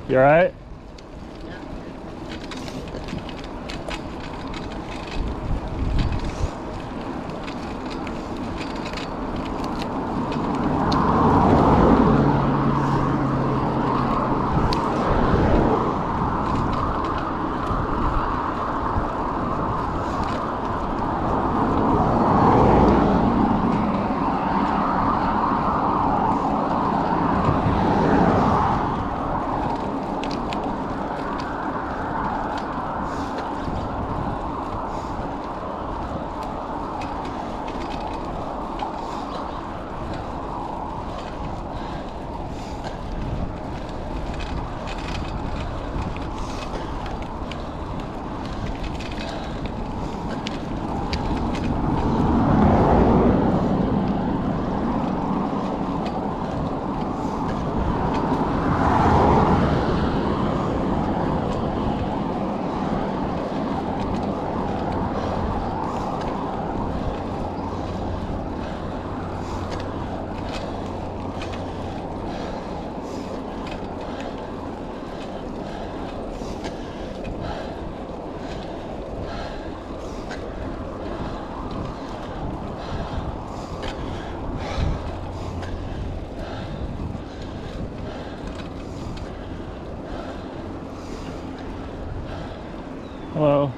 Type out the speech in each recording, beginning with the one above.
You alright? Hello.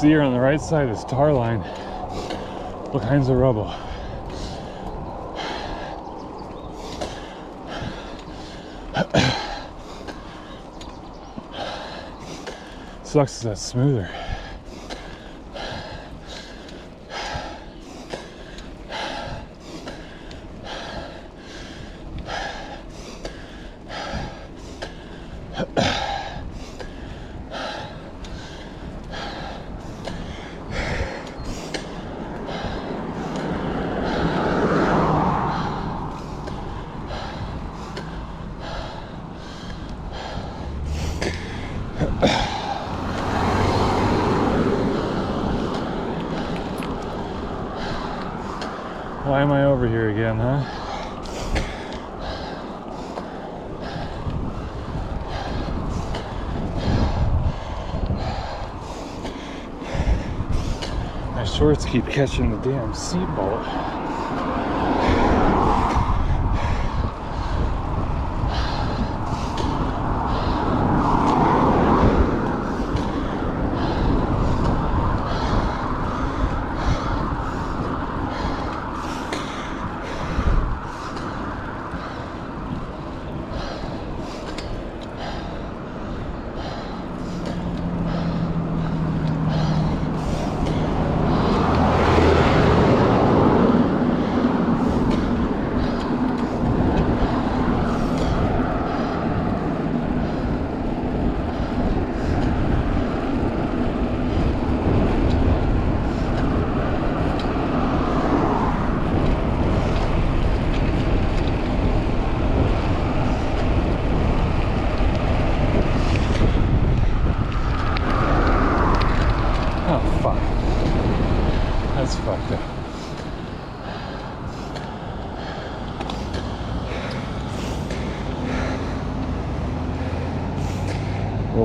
See here on the right side is tar line. All kinds of rubble. Sucks that smoother. Why am I over here again, huh? My shorts keep catching the damn seat bolt.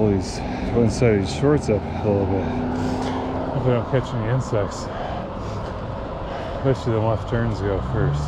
pull these one side of these shorts up a little bit. Hopefully I don't catch any insects. Especially the left turns go first.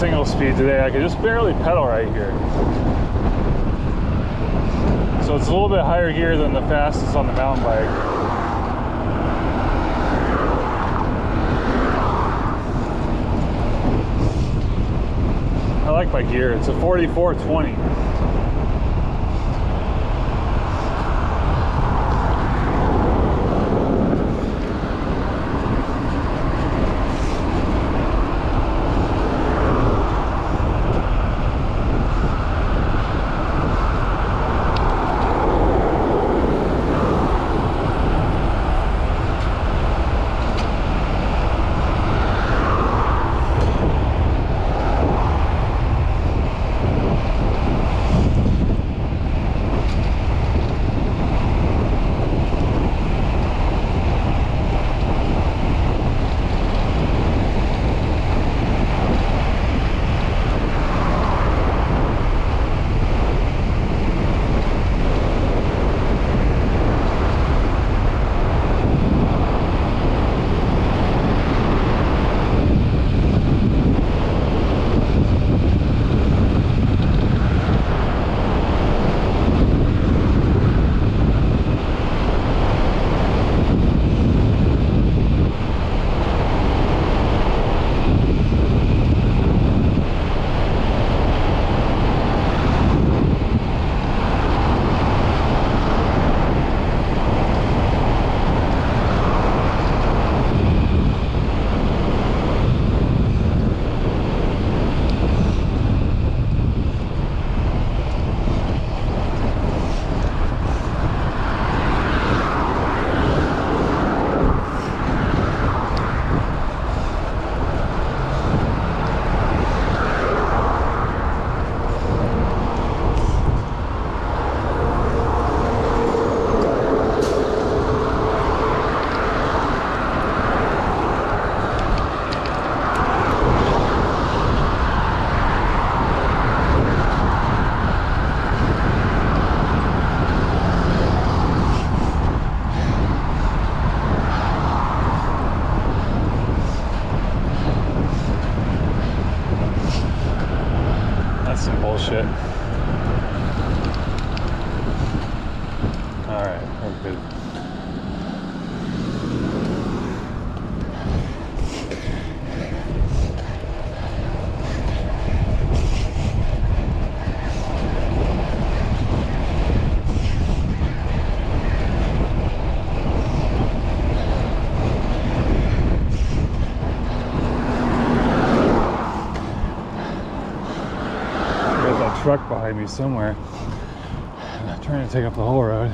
Single speed today, I could just barely pedal right here. So it's a little bit higher gear than the fastest on the mountain bike. I like my gear. It's a 4420. Bullshit. Alright, we're good. Truck behind me somewhere. I'm trying to take up the whole road.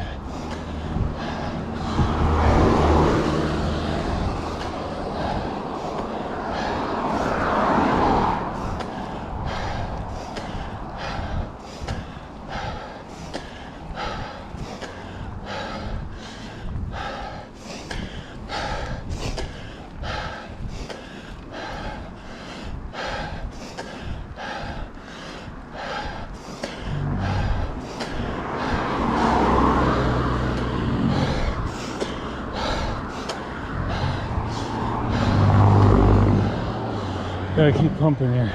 Gotta keep pumping here.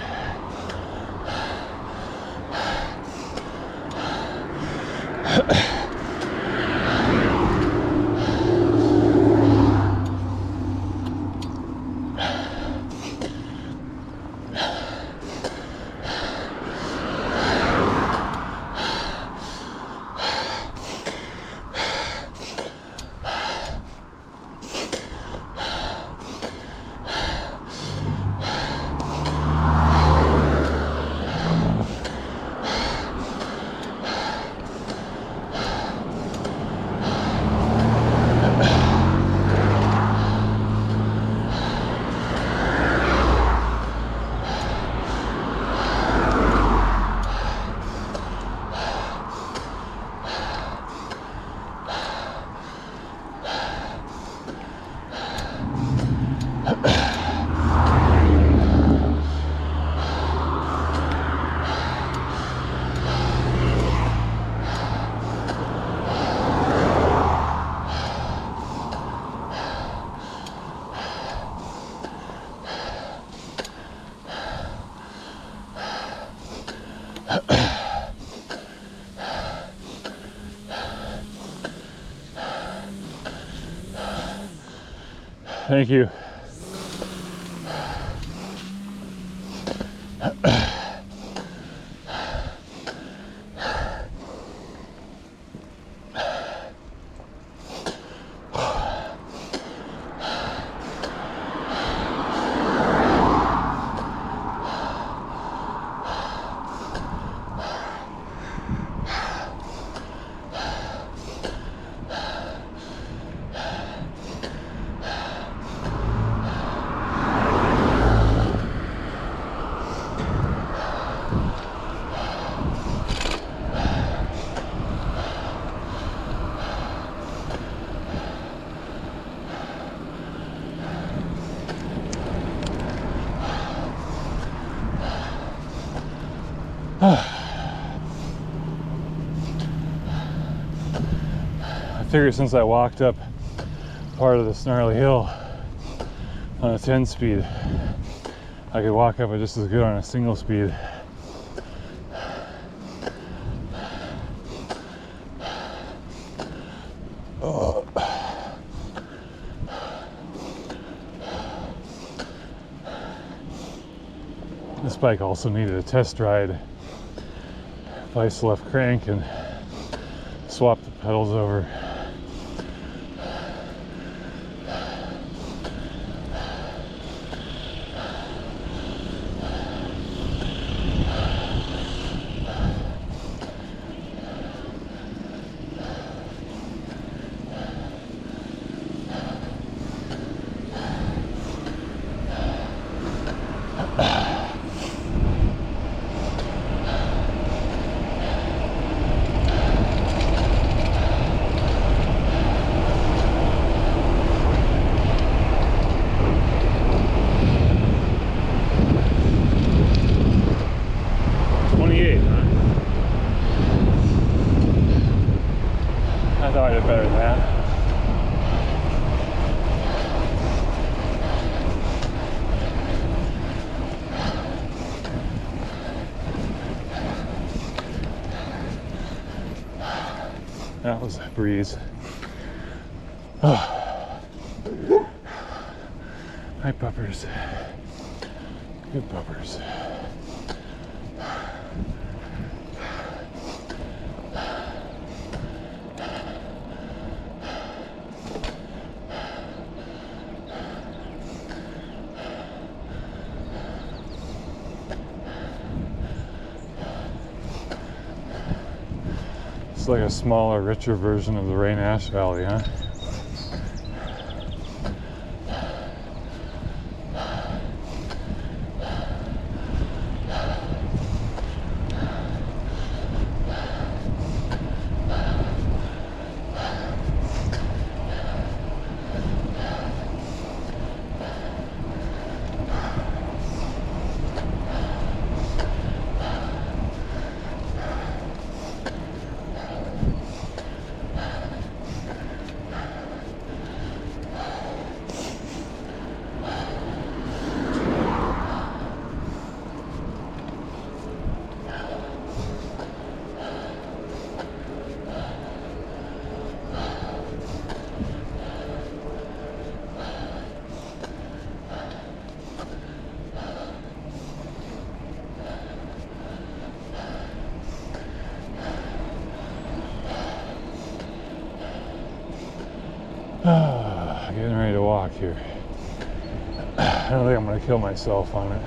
Thank you. I figured since I walked up part of this gnarly hill on a 10-speed, I could walk up it just as good on a single speed. This bike also needed a test ride. Vice left crank and swap the pedals over. I thought I did better than that. That was a breeze. Oh. Hi, puppers. Good puppers. It's like a smaller, richer version of the Rain Ash Valley, huh? rock here. I don't think I'm gonna kill myself on it.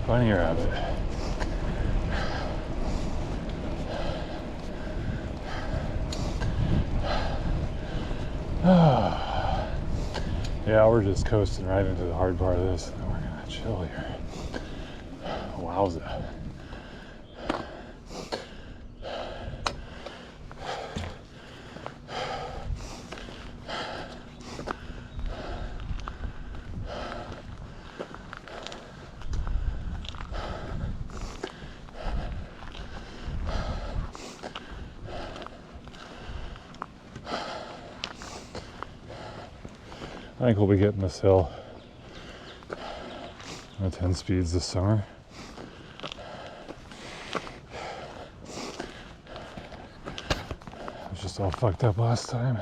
Bunny rabbit. Yeah, we're just coasting right into the hard part of this, and then we're gonna chill here. Wowza. I think we'll be getting this hill on 10 speeds this summer. It was just all fucked up last time.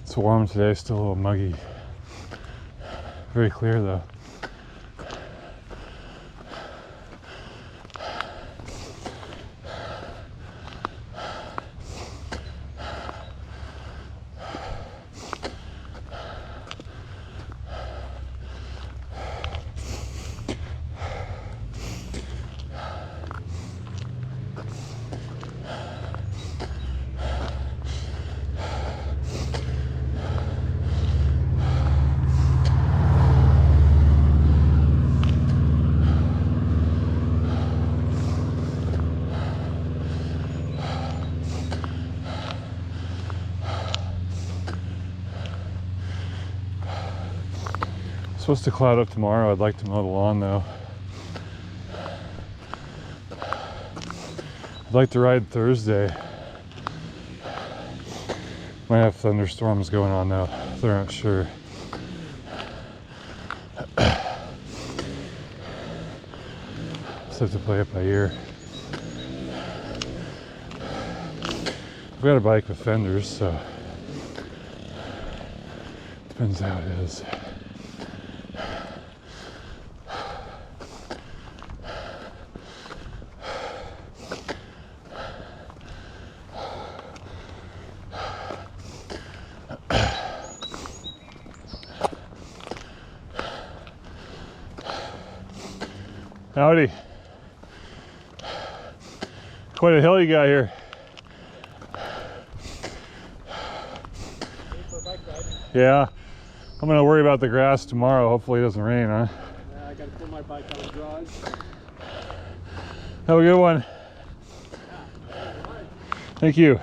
It's warm today, still a little muggy. Very clear though. Supposed to cloud up tomorrow. I'd like to mow the lawn though. I'd like to ride Thursday. Might have thunderstorms going on though. They're not sure. Just have to play it by ear. I've got a bike with fenders, so depends how it is. Howdy. Quite a hill you got here. Yeah. I'm gonna worry about the grass tomorrow. Hopefully it doesn't rain, huh? Yeah, I gotta pull my bike out of the garage. Have a good one. Thank you.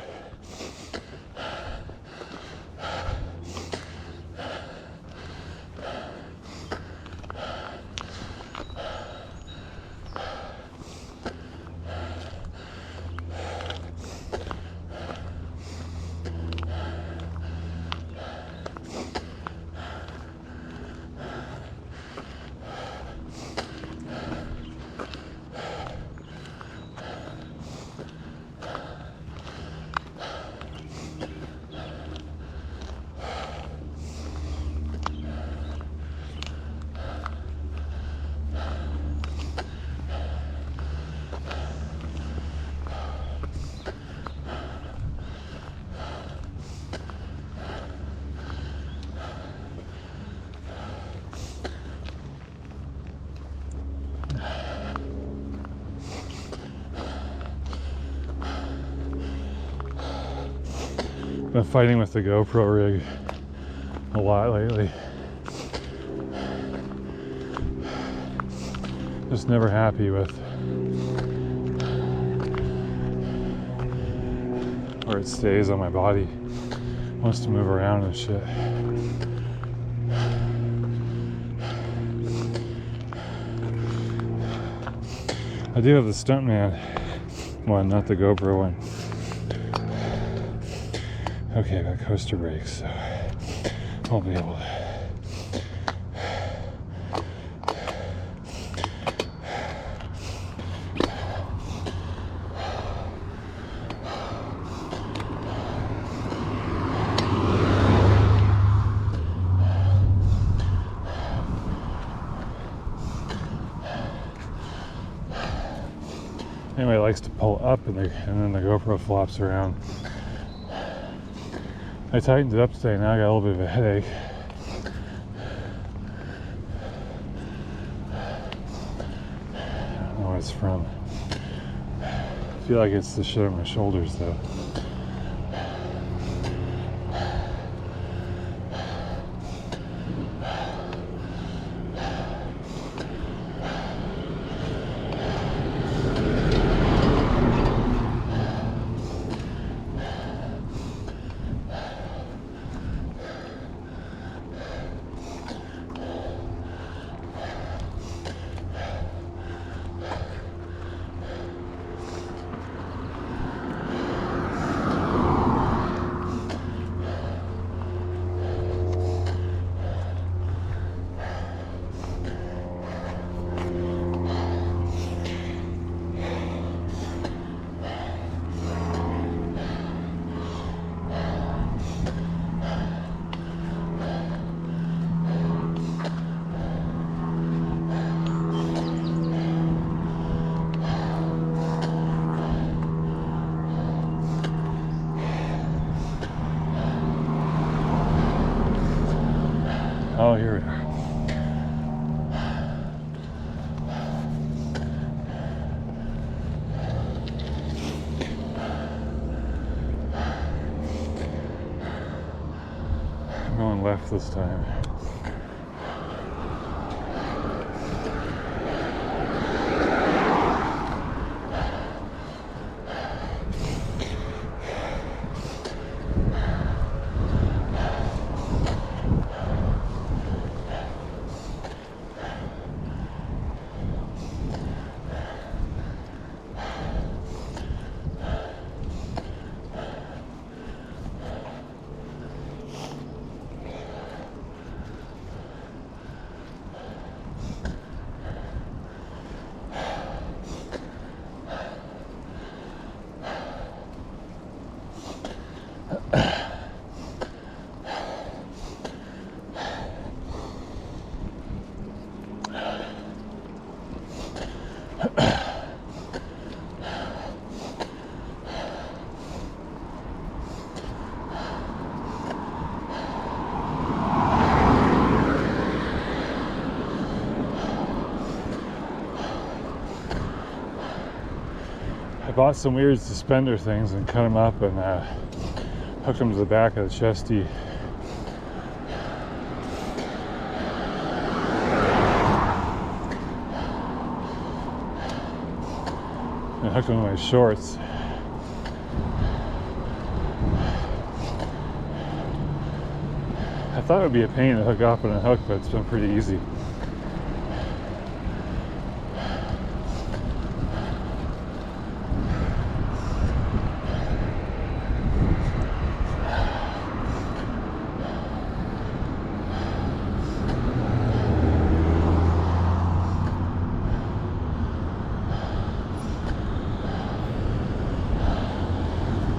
Been fighting with the GoPro rig a lot lately. Just never happy with where it stays on my body. Wants to move around and shit. I do have the Stuntman one, not the GoPro one. Okay, I got coaster brakes, so I'll be able to. Anyway, likes to pull up and then the GoPro flops around. I tightened it up today, now I got a little bit of a headache. I don't know what it's from. I feel like it's the shit on my shoulders though. Oh, here we are. I'm going left this time. I bought some weird suspender things and cut them up and hooked them to the back of the chesty. And hooked them to my shorts. I thought it would be a pain to hook up and unhook, but it's been pretty easy.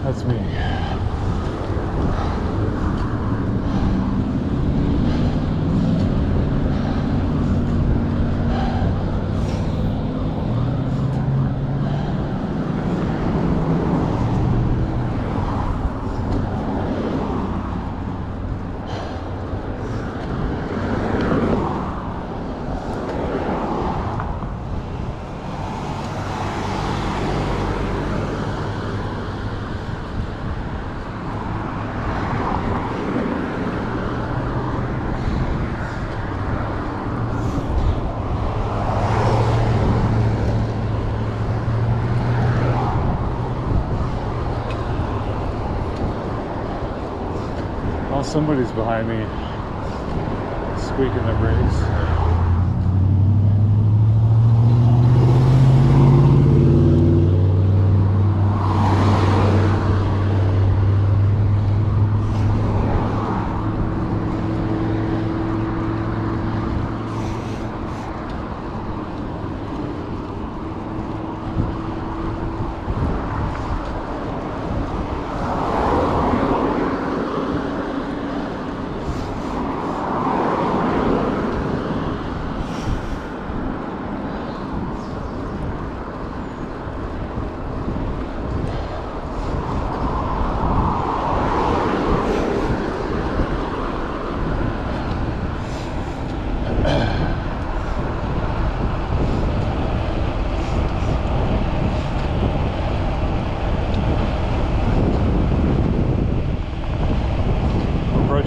That's me. Somebody's behind me, squeaking their brakes.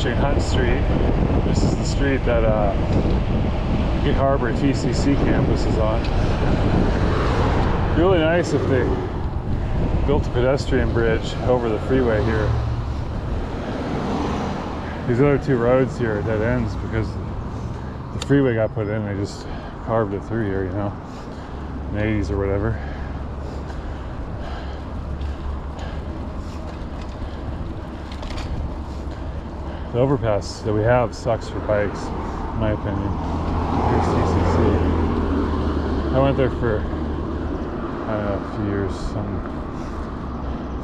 approaching Hunt Street. This is the street that Gig Harbor TCC campus is on. Really nice if they built a pedestrian bridge over the freeway here. These other two roads here are dead ends because the freeway got put in. They just carved it through here, you know, in the 80s or whatever. The overpass that we have sucks for bikes, in my opinion. Here's TCC. I went there for, I don't know, a few years.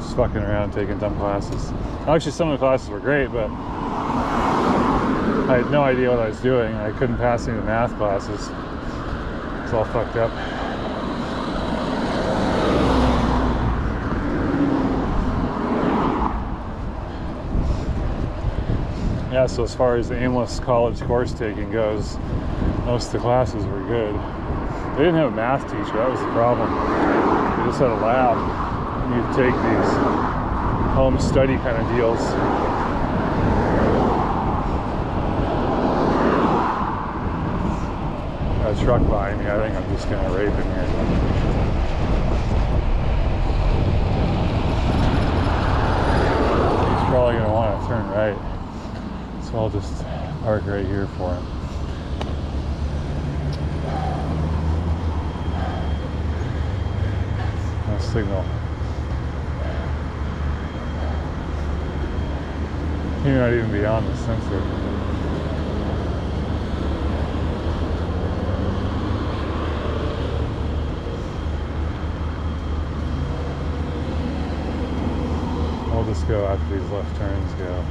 Just fucking around, taking dumb classes. Actually, some of the classes were great, but I had no idea what I was doing. I couldn't pass any of the math classes. It's all fucked up. Yeah, so as far as the aimless college course taking goes, most of the classes were good. They didn't have a math teacher, that was the problem. They just had a lab, and you'd take these home study kind of deals. Got a truck behind me, I think I'm just gonna rape him here. He's probably gonna want to turn right. So I'll just park right here for him. No signal. He may not even be on the sensor. I'll just go after these left turns go.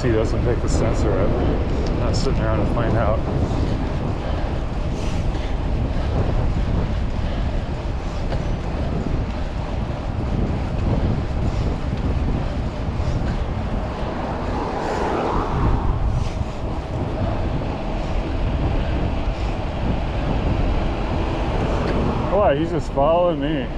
He doesn't pick the sensor up. I'm not sitting around to find out. Why? He's just following me.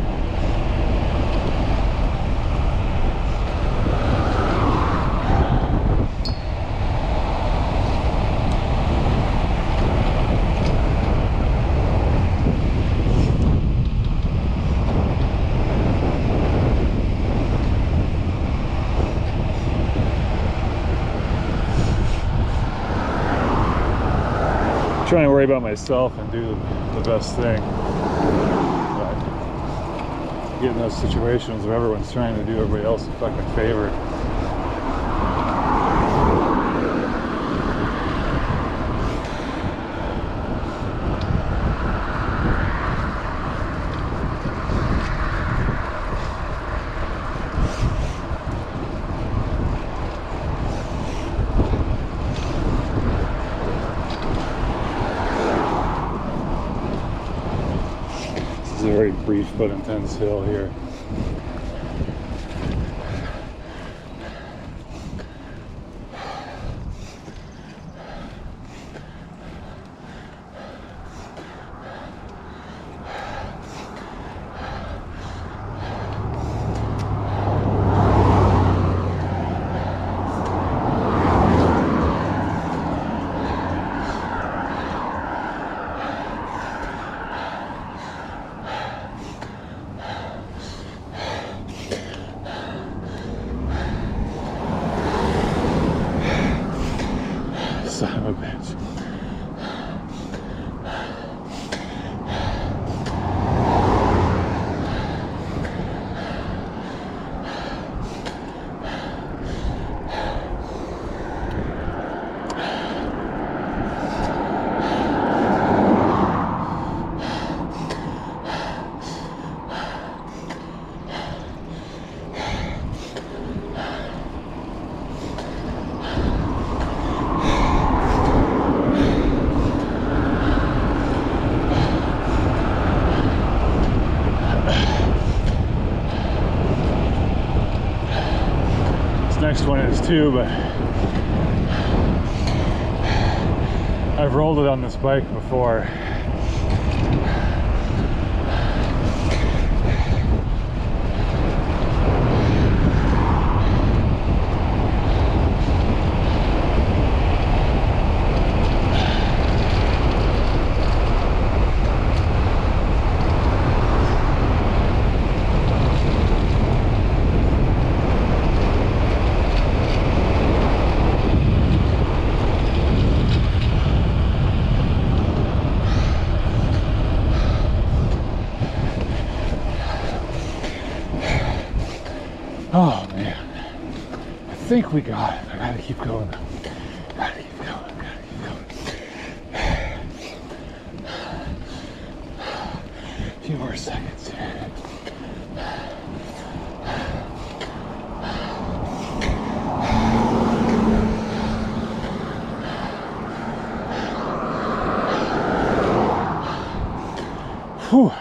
Trying to worry about myself and do the best thing. But get in those situations where everyone's trying to do everybody else a fucking favor. It's a very brief but intense hill here. Son of a bitch. this one is too, but I've rolled it on this bike before. Oh man, I think we got it. I gotta keep going though. Gotta keep going, gotta keep going. A few more seconds here. Whew.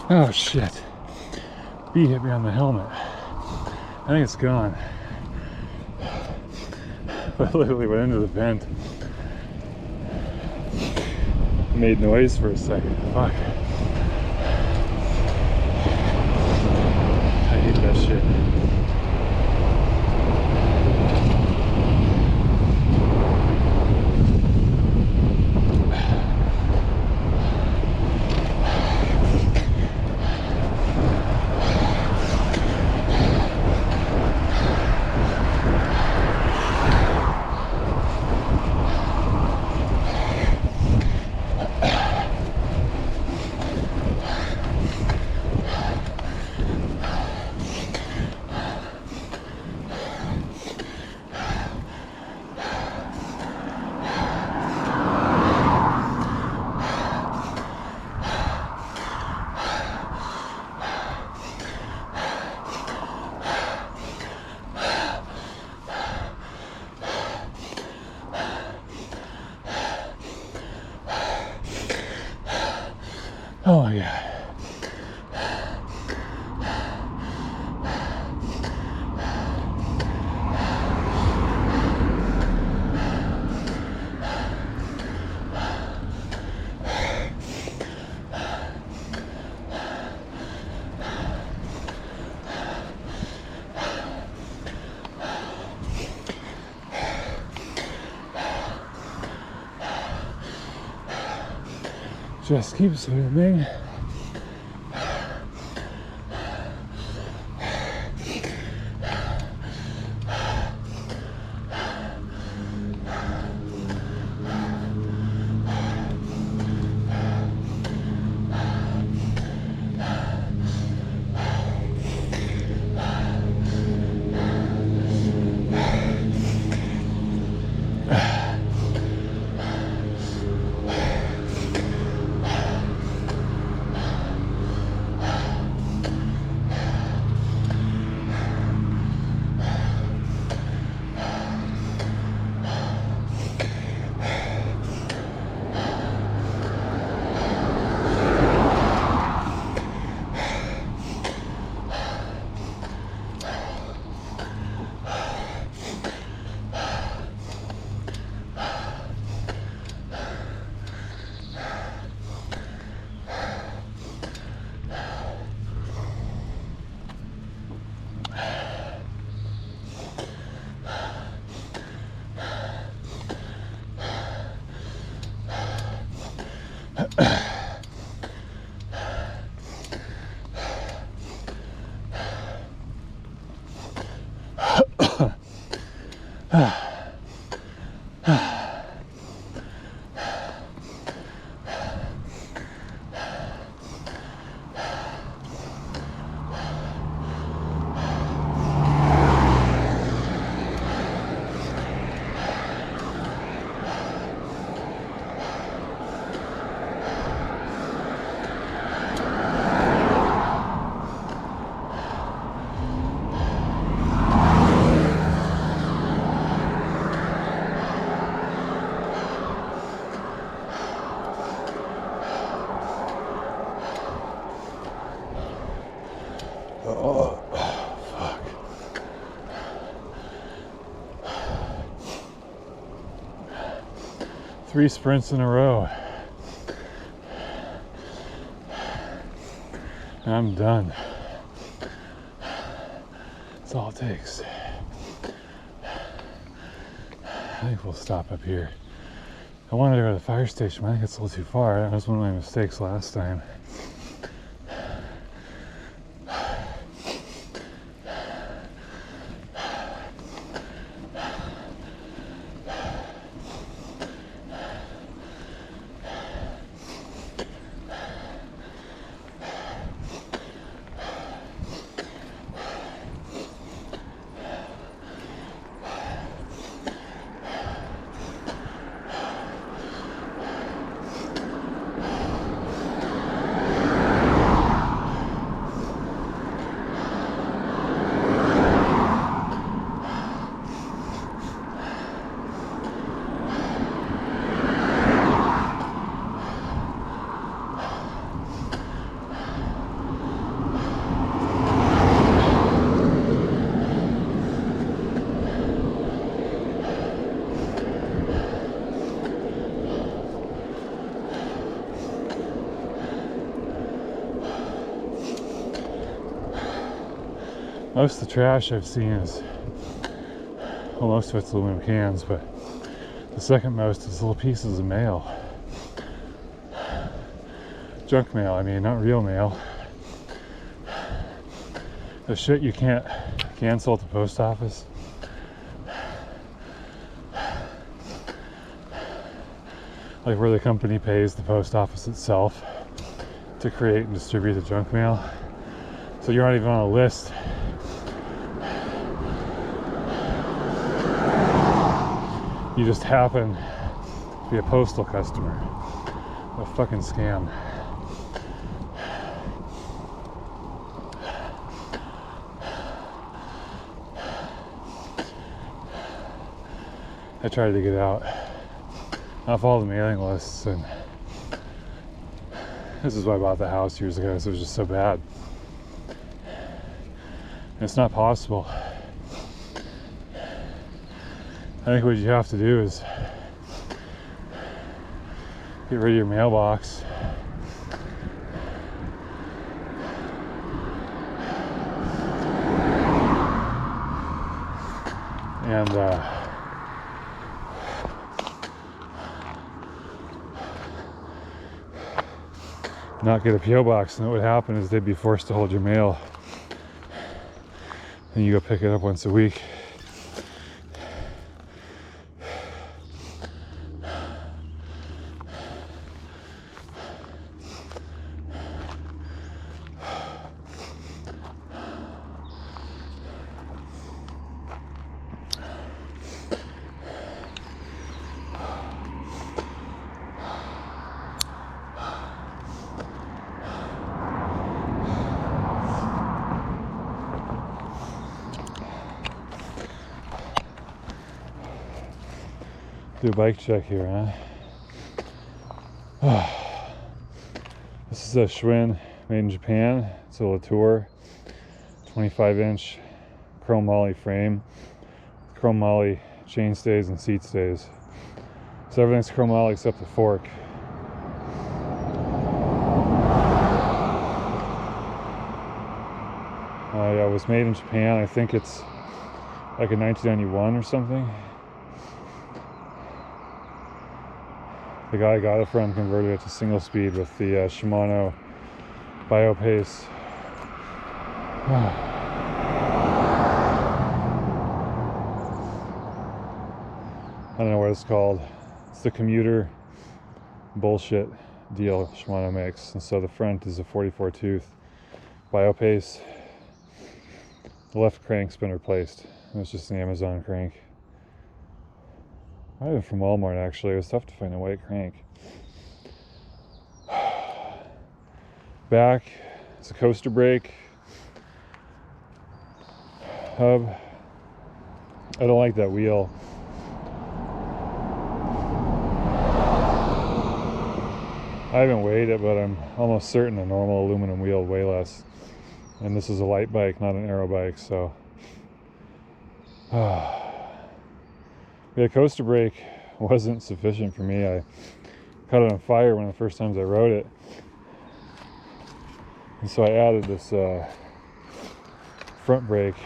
Oh shit. Bee hit me on the helmet. I think it's gone. But I literally went into the vent. Made noise for a second. Fuck. I hate that shit. Oh my God. Just keep swimming. Oh, fuck. Three sprints in a row. I'm done. That's all it takes. I think we'll stop up here. I wanted to go to the fire station, but I think it's a little too far. That was one of my mistakes last time. Most of the trash I've seen is, well, most of it's aluminum cans, but the second most is little pieces of mail. Junk mail, I mean, not real mail. The shit you can't cancel at the post office. Like where the company pays the post office itself to create and distribute the junk mail. So you're not even on a list. You just happen to be a postal customer. What a fucking scam. I tried to get out off all the mailing lists, and this is why I bought the house years ago, so it was just so bad. And it's not possible. I think what you have to do is get rid of your mailbox. And not get a P.O. box, and what would happen is they'd be forced to hold your mail. And you go pick it up once a week. Do a bike check here, huh? This is a Schwinn made in Japan. It's a Latour 25-inch chrome moly frame, chrome moly chain stays and seat stays. So everything's chrome moly except the fork. Yeah, it was made in Japan. I think it's like a 1991 or something. The guy I got it from converted it to single speed with the Shimano Biopace. I don't know what it's called. It's the commuter bullshit deal Shimano makes. And so the front is a 44 tooth Biopace. The left crank's been replaced. It was just an Amazon crank. Might have been from Walmart actually. It was tough to find a white crank. Back, it's a coaster brake hub. I don't like that wheel. I haven't weighed it, but I'm almost certain a normal aluminum wheel will weigh less. And this is a light bike, not an aero bike, so. The coaster brake wasn't sufficient for me. I caught it on fire one of the first times I rode it. And so I added this front brake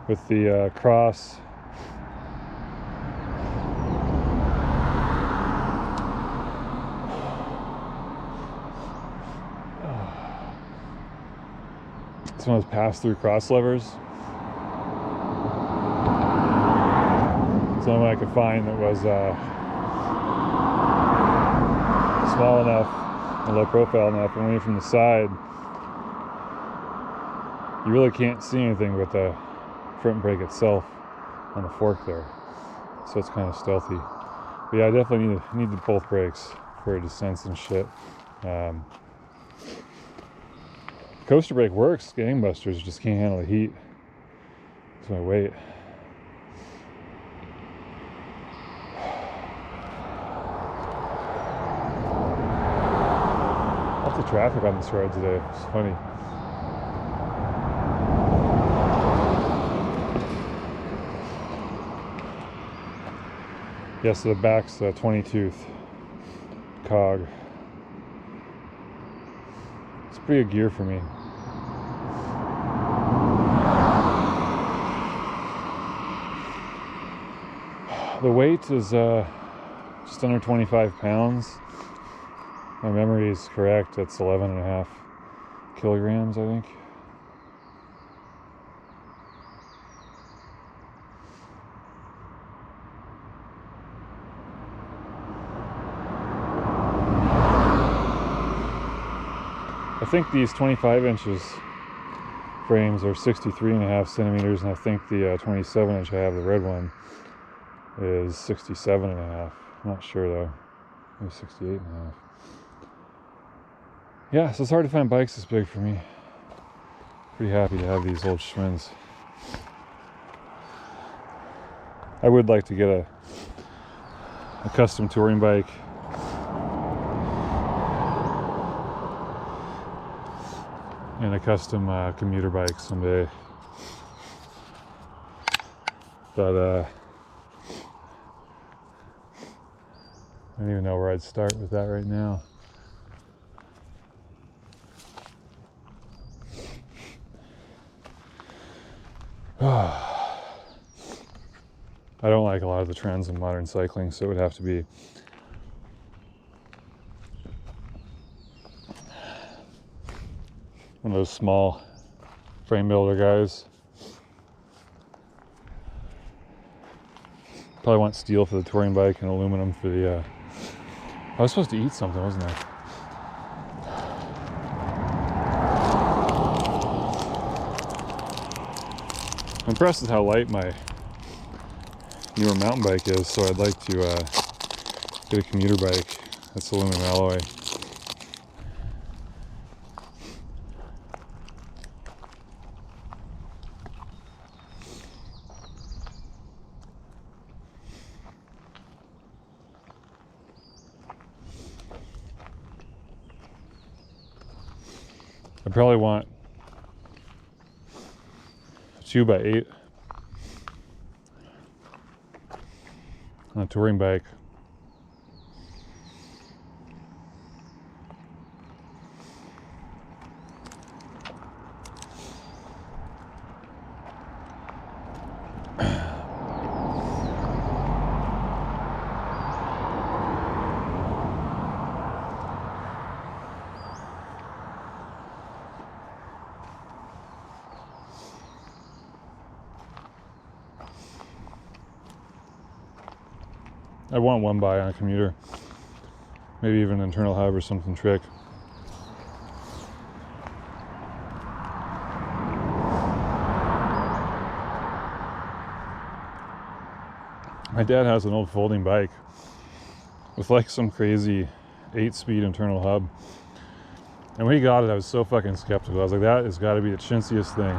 with the cross. It's one of those pass-through cross levers. It's the only one I could find that was small enough and low profile enough. And when you're from the side, you really can't see anything but the front brake itself on the fork there. So it's kind of stealthy. But yeah, I definitely need both brakes for descents and shit. Coaster brake works, gangbusters, just can't handle the heat. That's my weight. Lots of traffic on this road today. It's funny. Yeah, so the back's a 20 tooth cog. It's pretty good gear for me. The weight is just under 25 pounds. My memory is correct. It's 11.5 kilograms, I think. I think these 25 inches frames are 63.5 centimeters, and I think the 27 inch I have, the red one, is 67.5. I'm not sure though. Maybe 68.5. Yeah, so it's hard to find bikes this big for me. Pretty happy to have these old Schwinns. I would like to get a custom touring bike. And a custom commuter bike someday. But I don't even know where I'd start with that right now. I don't like a lot of the trends in modern cycling, so it would have to be one of those small frame builder guys. Probably want steel for the touring bike and aluminum for the I was supposed to eat something, wasn't I? I'm impressed with how light my newer mountain bike is, so I'd like to get a commuter bike that's aluminum alloy. I probably want a 2x8 on a touring bike. I want one by on a commuter. Maybe even an internal hub or something trick. My dad has an old folding bike with like some crazy 8-speed internal hub. And when he got it, I was so fucking skeptical. I was like, that has got to be the chintziest thing.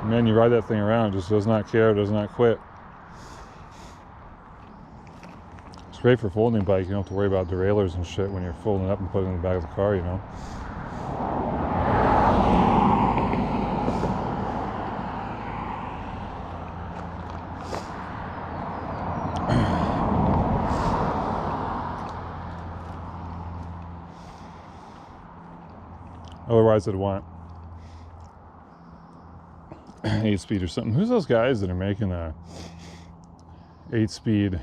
Man, you ride that thing around, it just does not care, does not quit. It's great for folding bike. You don't have to worry about derailleurs and shit when you're folding up and putting it in the back of the car, you know. Otherwise, I'd want 8-speed or something. Who's those guys that are making a 8-speed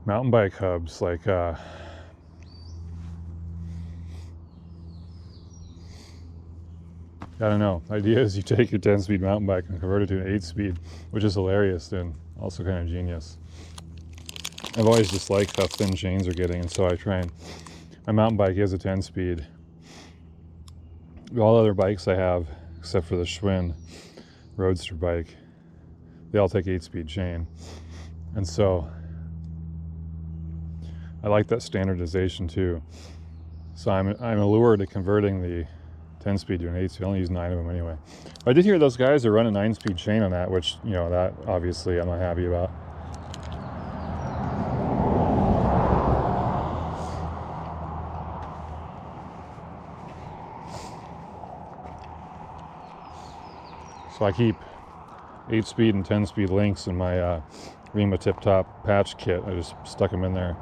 mountain bike hubs? Like, I don't know. The idea is you take your 10-speed mountain bike and convert it to an 8-speed, which is hilarious and also kind of genius. I've always disliked how thin chains are getting, and so I try and... My mountain bike is a 10-speed. All other bikes I have, except for the Schwinn roadster bike, they all take 8-speed chain. And so I like that standardization too. So I'm allured to converting the 10-speed to an 8-speed. I only use 9 of them anyway. I did hear those guys are running 9-speed chain on that, which, you know, that obviously I'm not happy about. So I keep 8-speed and 10-speed links in my Rima Tip Top patch kit. I just stuck them in there.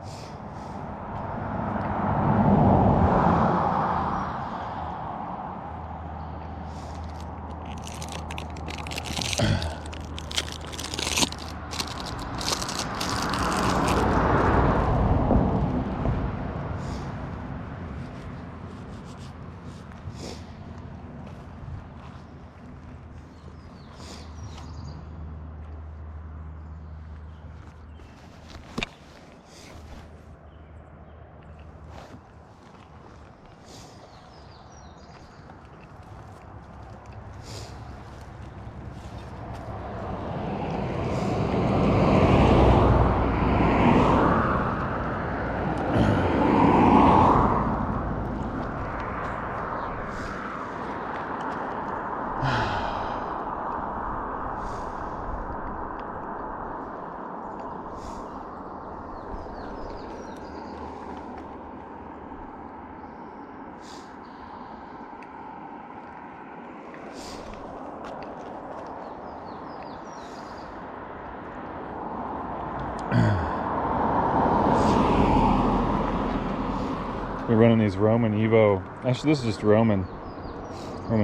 We're running these Roman Evo. Actually, this is just Roman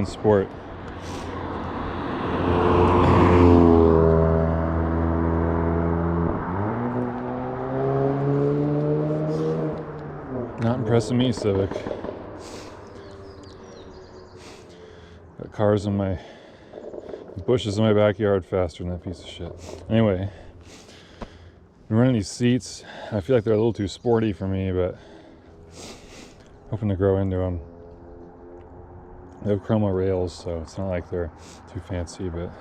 Sport. Not impressing me, Civic. Got cars in my bushes in my backyard faster than that piece of shit. Anyway, I'm running these seats. I feel like they're a little too sporty for me, but hoping to grow into them. They have chroma rails, so it's not like they're too fancy, but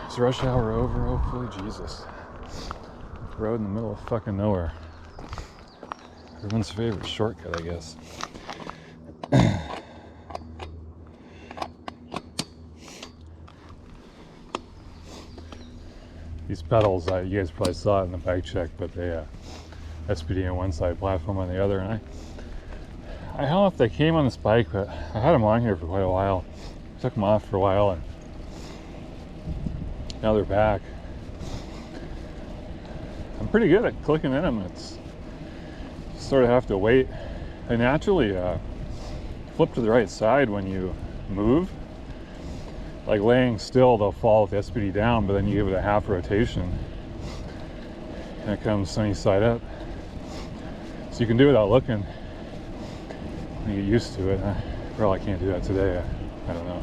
is rush hour over, hopefully? Jesus. Road in the middle of fucking nowhere. Everyone's favorite shortcut, I guess. These pedals, you guys probably saw it in the bike check, but they SPD on one side, platform on the other, and I don't know if they came on this bike, but I had them on here for quite a while. Took them off for a while, and now they're back. I'm pretty good at clicking in them. It's you sort of have to wait. They naturally flip to the right side when you move. Like laying still, they'll fall with the SPD down, but then you give it a half rotation and it comes sunny side up. So you can do it without looking. You get used to it. I probably can't do that today. I don't know.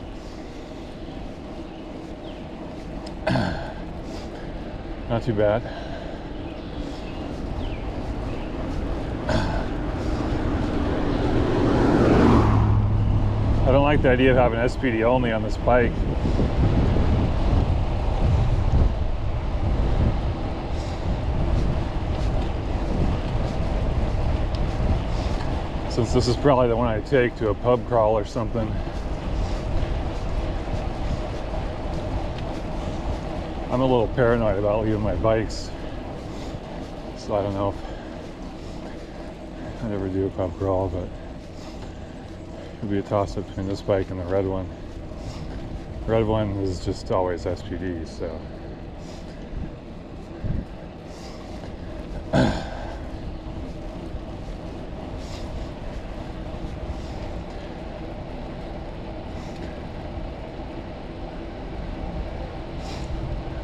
Not too bad. I don't like the idea of having SPD only on this bike. Since this is probably the one I take to a pub crawl or something. I'm a little paranoid about leaving my bikes, so I don't know if I'd ever do a pub crawl, but it'll be a toss-up between this bike and the red one. The red one is just always SPD, so.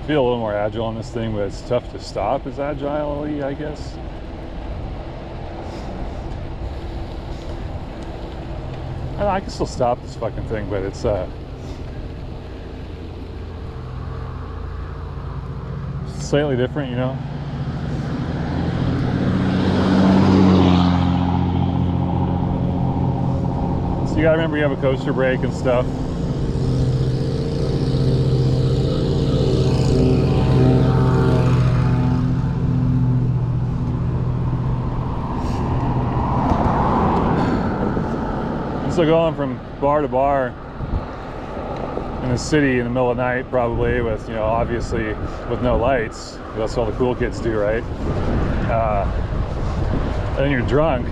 I feel a little more agile on this thing, but it's tough to stop as agilely, I guess. I can still stop this fucking thing, but it's slightly different, you know. So you gotta remember you have a coaster brake and stuff. So going from bar to bar in the city in the middle of the night, probably with, you know, obviously with no lights, that's all the cool kids do, right? And then you're drunk.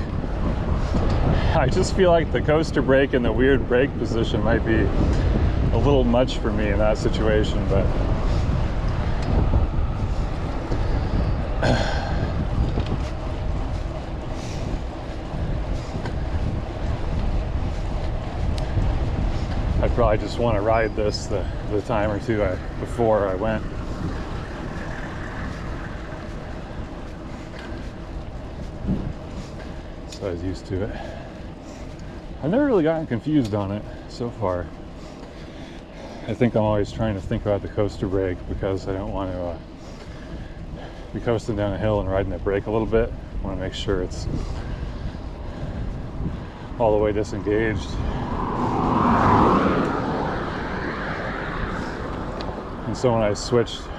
I just feel like the coaster brake and the weird brake position might be a little much for me in that situation, but I'd probably just want to ride this the time or two before I went. So I was used to it. I've never really gotten confused on it so far. I think I'm always trying to think about the coaster brake because I don't want to be coasting down a hill and riding the brake a little bit. I want to make sure it's all the way disengaged. And so when I switched from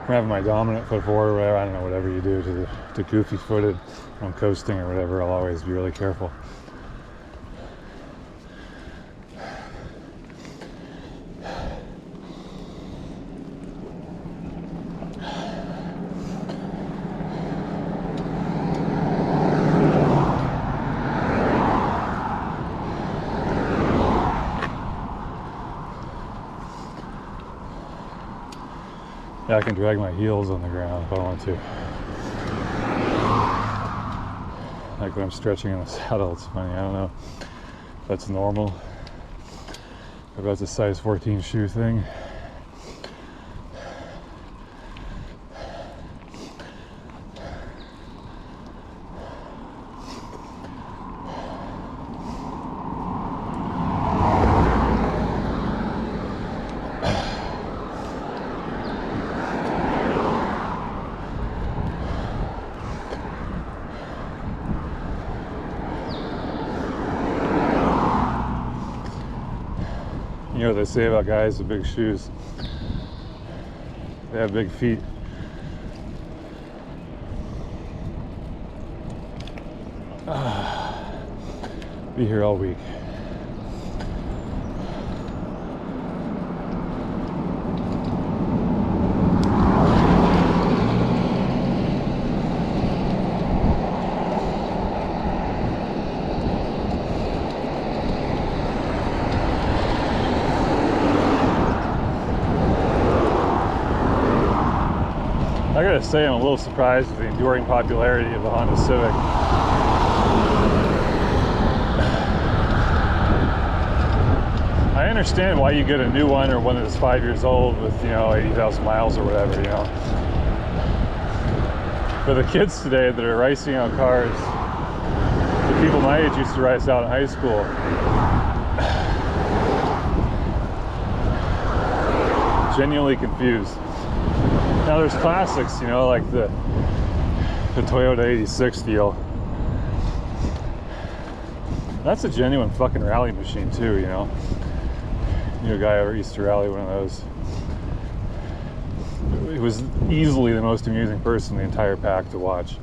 having my dominant foot forward or whatever, I don't know, whatever you do to goofy footed when I'm coasting or whatever, I'll always be really careful. Yeah, I can drag my heels on the ground if I want to. Like when I'm stretching in the saddle, it's funny. I don't know if that's normal. If that's a size 14 shoe thing. You know what they say about guys with big shoes? They have big feet. Be here all week. I gotta say, I'm a little surprised at the enduring popularity of the Honda Civic. I understand why you get a new one or one that's 5 years old with, you know, 80,000 miles or whatever, you know. For the kids today that are racing on cars, the people my age used to race out in high school, genuinely confused. Now there's classics, you know, like the Toyota 86 deal. That's a genuine fucking rally machine too, you know. Knew a guy over used to rally one of those. It was easily the most amusing person in the entire pack to watch.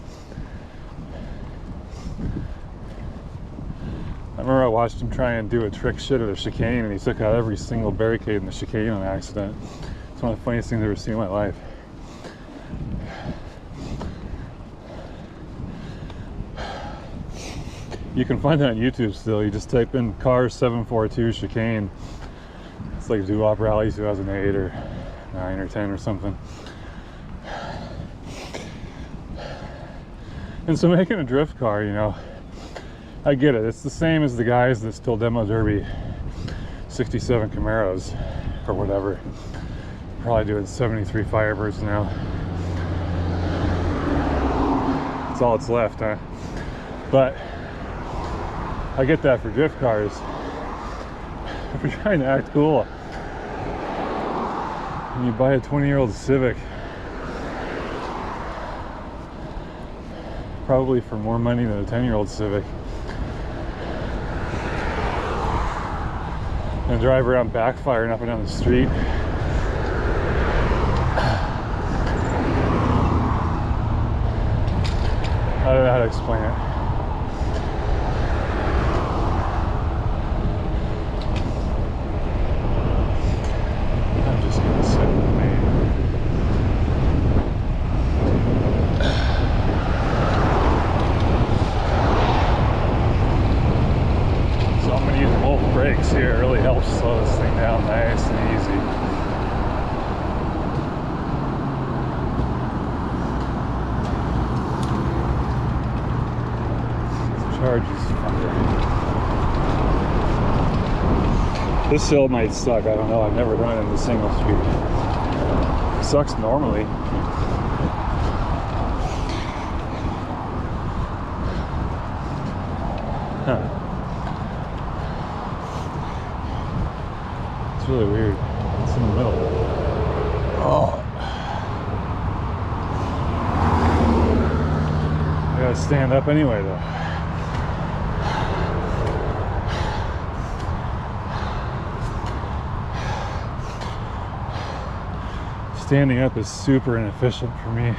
I remember I watched him try and do a trick shit at a chicane, and he took out every single barricade in the chicane on accident. It's one of the funniest things I've ever seen in my life. You can find that on YouTube still. You just type in car 742 chicane. It's like Doo-Wop Rally 2008 or 9 or 10 or something. And so making a drift car, you know, I get it. It's the same as the guys that still demo derby 67 Camaros or whatever. Probably doing 73 Firebirds now. That's all that's left, huh? But I get that for drift cars. If you're trying to act cool and you buy a 20-year-old Civic, probably for more money than a 10-year-old Civic, and drive around backfiring up and down the street, I don't know how to explain it. I'm just gonna sit with me. So I'm gonna use both brakes here. It really helps slow this thing down nice and easy. Charges. This hill might suck. I don't know. I've never done it in the single speed. It sucks normally. Huh. It's really weird. It's in the middle. Oh. I gotta stand up anyway, though. Standing up is super inefficient for me.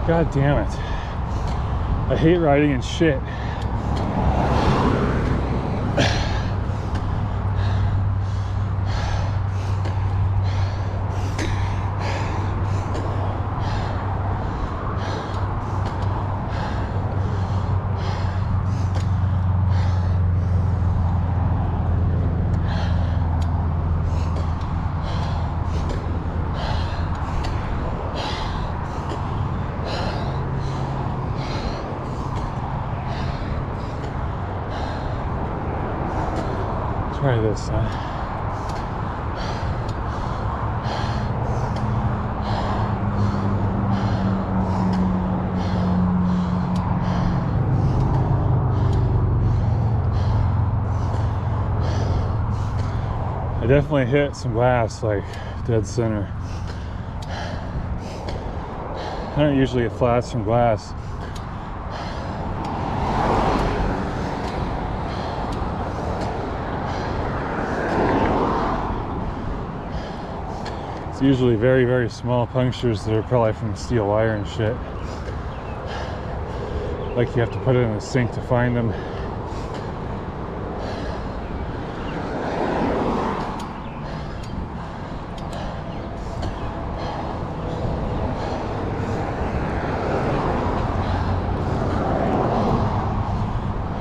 God damn it. I hate riding in shit. Try this, huh? I definitely hit some glass like dead center. I don't usually get flats from glass. usually very, very small punctures that are probably from steel wire and shit. Like you have to put it in a sink to find them.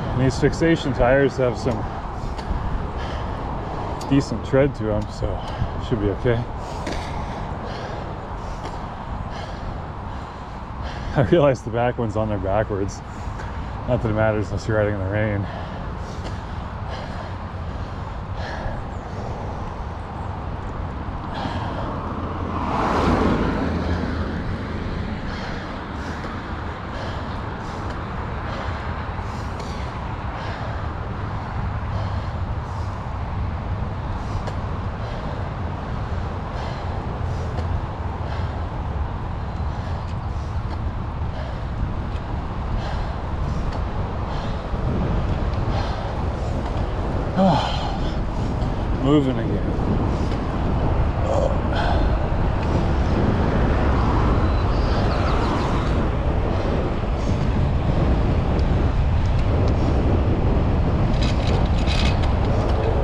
And these fixation tires have some decent tread to them, so should be okay. I realized the back one's on there backwards. Not that it matters unless you're riding in the rain. Moving again.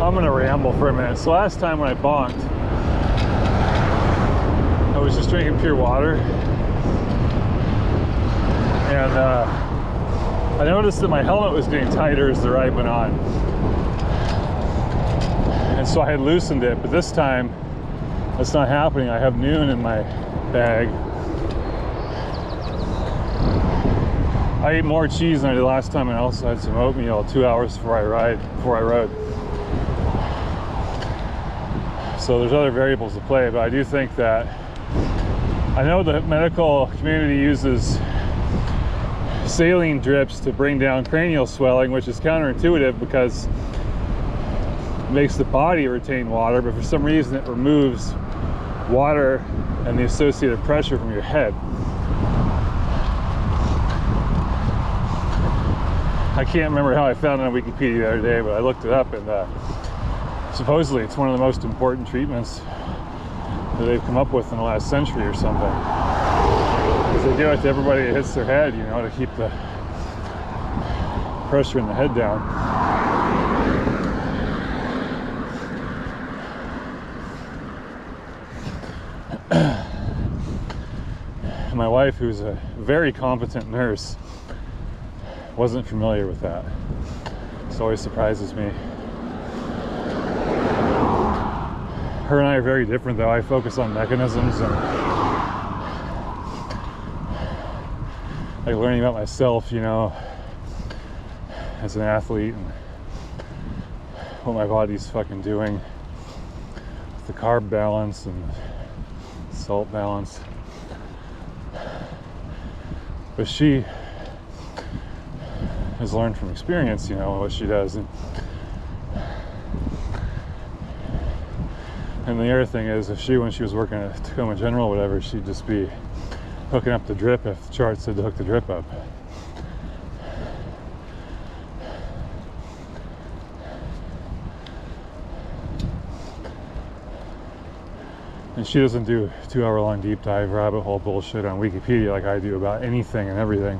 I'm gonna ramble for a minute. So last time when I bonked, I was just drinking pure water, and I noticed that my helmet was getting tighter as the ride went on. And so I had loosened it, but this time that's not happening. I have noon in my bag. I ate more cheese than I did last time, and I also had some oatmeal 2 hours before I rode. So there's other variables to play, but I do think that I know the medical community uses saline drips to bring down cranial swelling, which is counterintuitive because makes the body retain water, but for some reason it removes water and the associated pressure from your head. I can't remember how I found it on Wikipedia the other day, but I looked it up, and supposedly it's one of the most important treatments that they've come up with in the last century or something. Because they do it to everybody that hits their head, you know, to keep the pressure in the head down. My wife, who's a very competent nurse, wasn't familiar with that. This always surprises me. Her and I are very different, though. I focus on mechanisms and like learning about myself, you know, as an athlete, and what my body's fucking doing with the carb balance and salt balance. But she has learned from experience, you know, what she does. And the other thing is, if when she was working at Tacoma General or whatever, she'd just be hooking up the drip if the chart said to hook the drip up. And she doesn't do 2 hour long deep dive rabbit hole bullshit on Wikipedia like I do about anything and everything.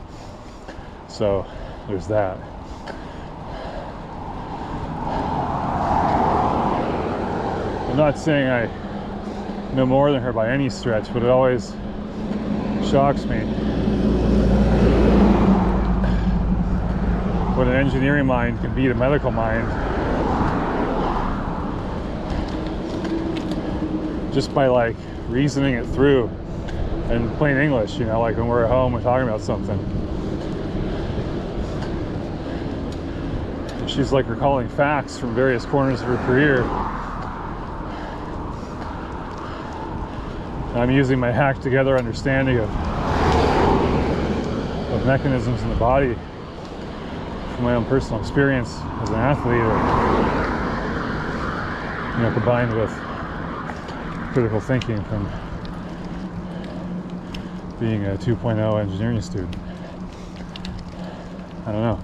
So there's that. I'm not saying I know more than her by any stretch, but it always shocks me when an engineering mind can beat a medical mind just by like reasoning it through in plain English, you know, like when we're at home and talking about something. She's like recalling facts from various corners of her career. And I'm using my hacked together understanding of mechanisms in the body from my own personal experience as an athlete, or, you know, combined with critical thinking from being a 2.0 engineering student. I don't know.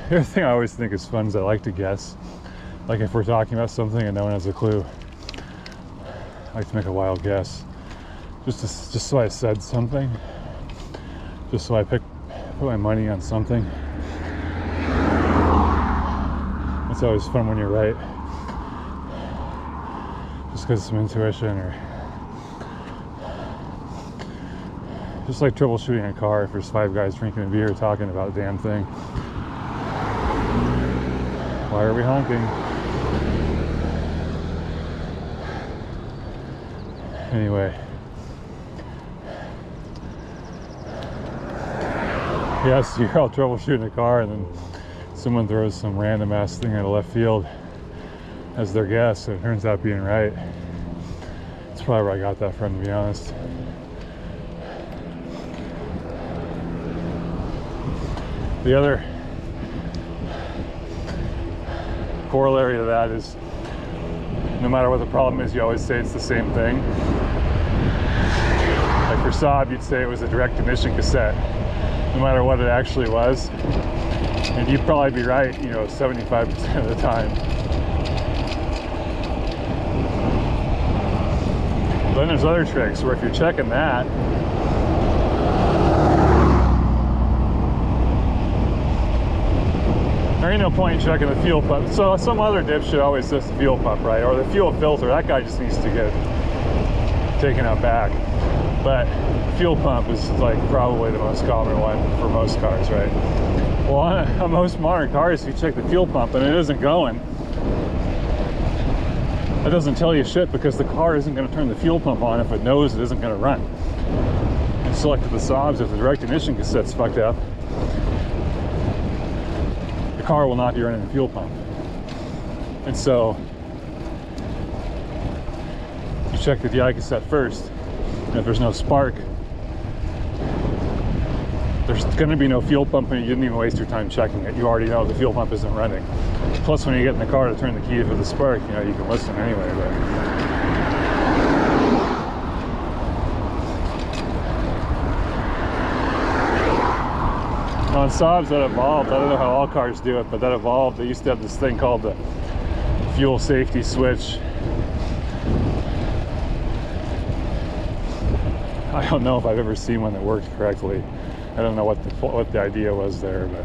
The other thing I always think is fun is I like to guess. Like if we're talking about something and no one has a clue, I like to make a wild guess. Just so I said something. Just so I put my money on something. It's always fun when you're right. Just because of some intuition, or just like troubleshooting a car if there's 5 guys drinking a beer talking about a damn thing. Why are we honking? Anyway. Yes, you're all troubleshooting a car and then someone throws some random ass thing out of left field as their guess, and it turns out being right. That's probably where I got that from, to be honest. The other corollary to that is, no matter what the problem is, you always say it's the same thing. Like for Saab, you'd say it was a direct emission cassette, no matter what it actually was. And you'd probably be right, 75% of the time. But then there's other tricks where if you're checking that, there ain't no point in checking the fuel pump. So some other dipshit always does the fuel pump, right? Or the fuel filter. That guy just needs to get taken out back. But the fuel pump is like probably the most common one for most cars, right? Well, on most modern cars, if you check the fuel pump and it isn't going, that doesn't tell you shit, because the car isn't going to turn the fuel pump on if it knows it isn't going to run. And selected the Saabs, if the direct ignition cassette's fucked up, the car will not be running the fuel pump. And so you check the DI cassette first, and if there's no spark, there's going to be no fuel pump, and you didn't even waste your time checking it. You already know the fuel pump isn't running. Plus, when you get in the car to turn the key for the spark, you can listen anyway. But on Saabs, that evolved. I don't know how all cars do it, but that evolved. They used to have this thing called the fuel safety switch. I don't know if I've ever seen one that worked correctly. I don't know what the idea was there, but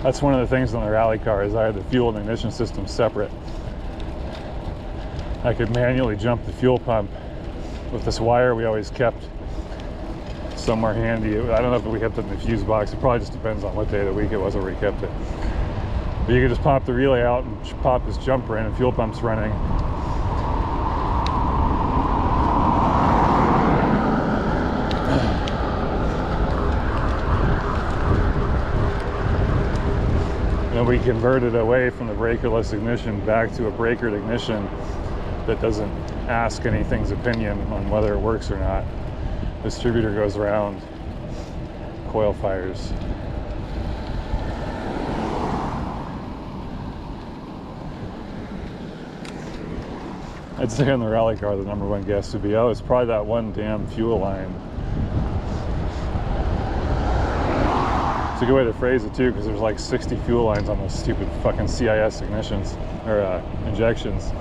that's one of the things on the rally car, is I had the fuel and ignition system separate. I could manually jump the fuel pump with this wire we always kept somewhere handy. I don't know if we kept it in the fuse box. It probably just depends on what day of the week it was where we kept it. But you could just pop the relay out and pop this jumper in, and fuel pump's running. And we converted away from the breakerless ignition back to a breakered ignition that doesn't ask anything's opinion on whether it works or not. Distributor goes around, coil fires. I'd say on the rally car, the #1 guess would be, oh, it's probably that one damn fuel line. It's a good way to phrase it too, because there's like 60 fuel lines on those stupid fucking CIS ignitions, or injections.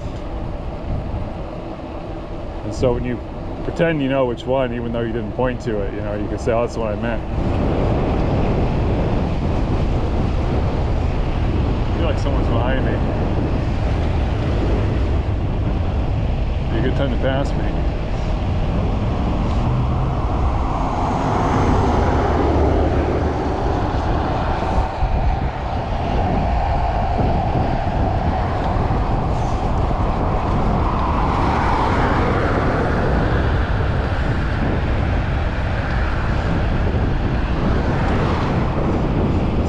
And so when you pretend you know which one, even though you didn't point to it, you can say, oh, that's the one I meant. I feel like someone's behind me. Be a good time to pass me.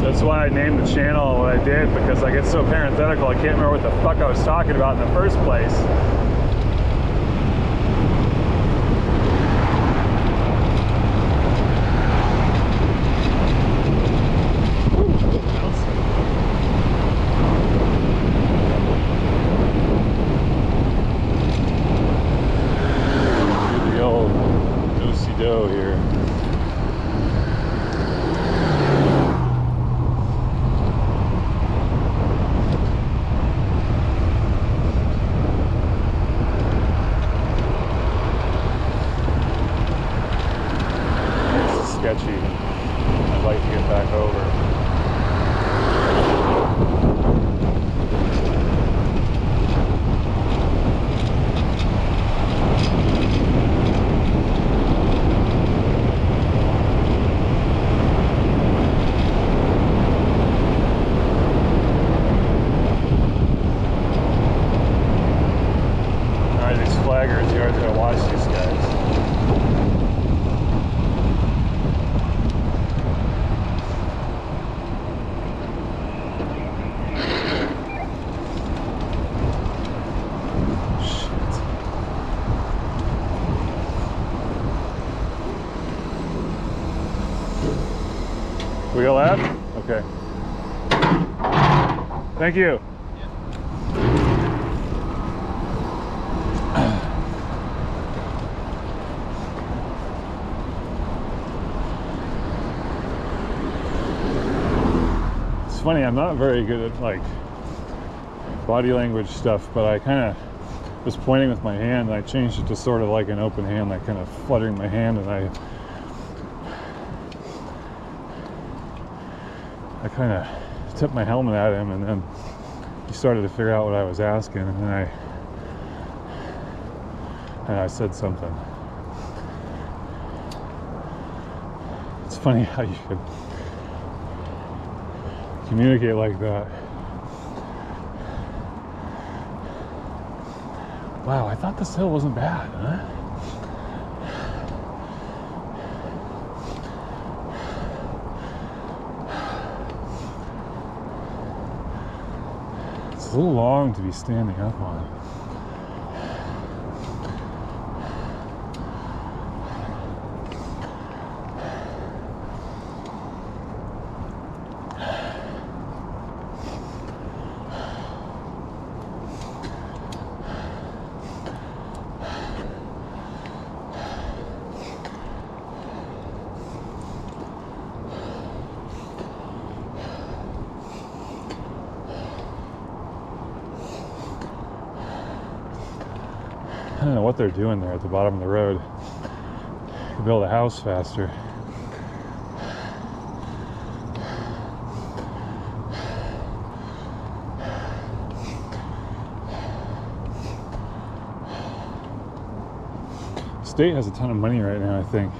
That's why I named the channel what I did, because I get so parenthetical I can't remember what the fuck I was talking about in the first place. Do the old do-si-do here. flaggers, you always gotta watch these guys. We go left? Okay. Thank you. It's funny, I'm not very good at like body language stuff, but I kind of was pointing with my hand and I changed it to sort of like an open hand, like kind of fluttering my hand, and I kind of tipped my helmet at him, and then he started to figure out what I was asking, and then I said something. It's funny how you could communicate like that. Wow, I thought this hill wasn't bad, huh? It's a little long to be standing up on. I don't know what they're doing there at the bottom of the road. Could build a house faster. State has a ton of money right now, I think.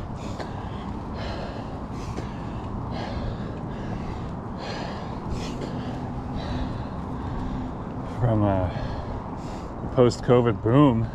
From a post-COVID boom.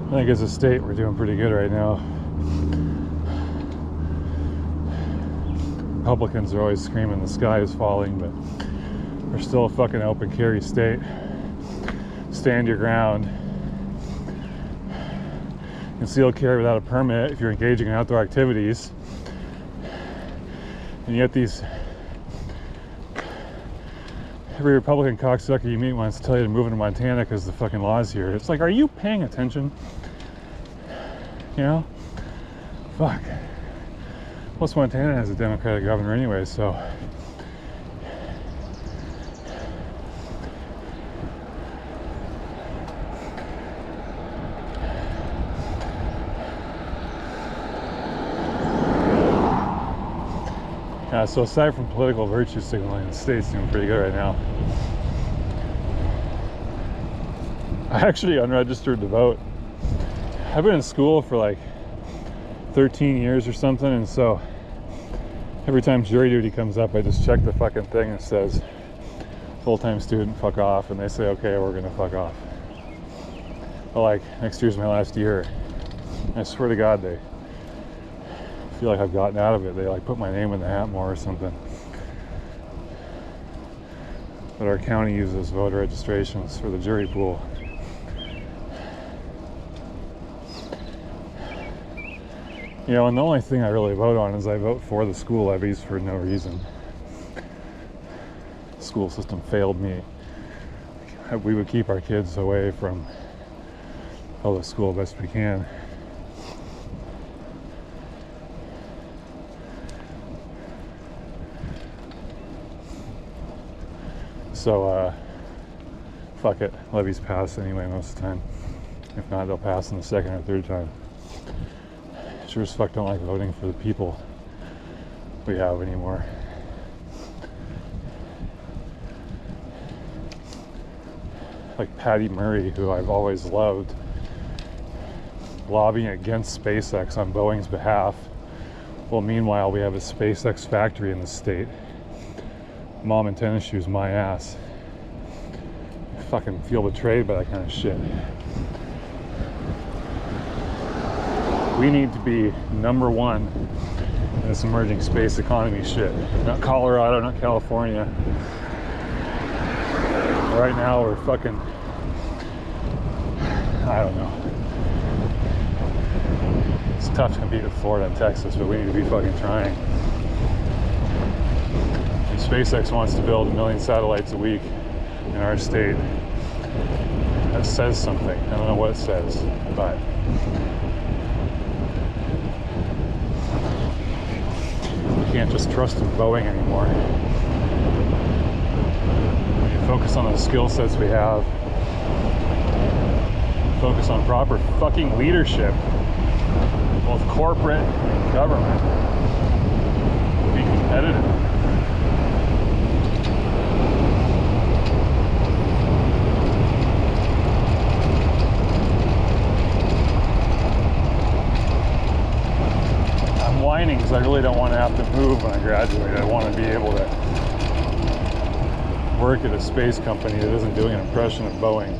I think as a state, we're doing pretty good right now. Republicans are always screaming the sky is falling, but we're still a fucking open carry state. Stand your ground. Concealed carry without a permit if you're engaging in outdoor activities. And yet every Republican cocksucker you meet wants to tell you to move into Montana because the fucking law's here. It's like, are you paying attention? You know? Fuck. Plus Montana has a Democratic governor anyway, so. Yeah, so aside from political virtue signaling, the state's doing pretty good right now. I actually unregistered to vote. I've been in school for like 13 years or something, and so every time jury duty comes up, I just check the fucking thing and it says full-time student, fuck off, and they say, okay, we're gonna fuck off. But like, next year's my last year. I swear to God, they feel like I've gotten out of it. They like put my name in the hat more or something. But our county uses voter registrations for the jury pool. You know, and the only thing I really vote on is I vote for the school levies for no reason. The school system failed me. We would keep our kids away from public school best we can. So fuck it, levies pass anyway most of the time. If not, they'll pass in the second or third time. Sure as fuck don't like voting for the people we have anymore. Like Patty Murray, who I've always loved, lobbying against SpaceX on Boeing's behalf. Well, meanwhile, we have a SpaceX factory in the state. Mom in tennis shoes, my ass. I fucking feel betrayed by that kind of shit. We need to be number one in this emerging space economy shit. Not Colorado, not California. Right now we're fucking, I don't know. It's tough to compete with Florida and Texas, but we need to be fucking trying. And SpaceX wants to build 1 million satellites a week in our state. That says something. I don't know what it says, but we can't just trust in Boeing anymore. Focus on the skill sets we have. Focus on proper fucking leadership, both corporate and government. Be competitive. I'm whining because I really don't want to have to move when I graduate. I want to be able to work at a space company that isn't doing an impression of Boeing.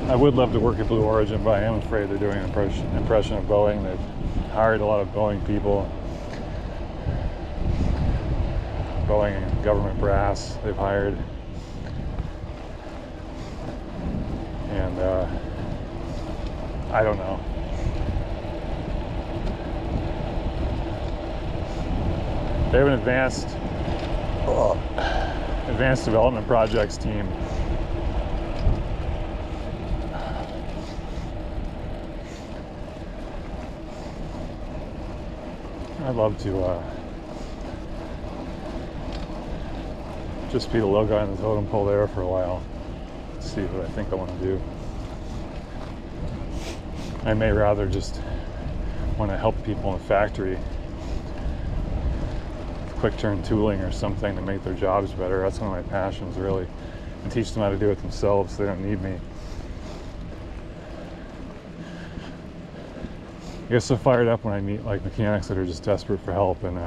I would love to work at Blue Origin, but I am afraid they're doing an impression of Boeing. They've hired a lot of Boeing people. Boeing and government brass they've hired. And I don't know. They have an advanced development projects team. I'd love to just be the low guy on the totem pole there for a while. See what I think I want to do. I may rather just want to help people in the factory, quick turn tooling or something to make their jobs better. That's one of my passions, really, and teach them how to do it themselves so they don't need me. I get so fired up when I meet like mechanics that are just desperate for help, and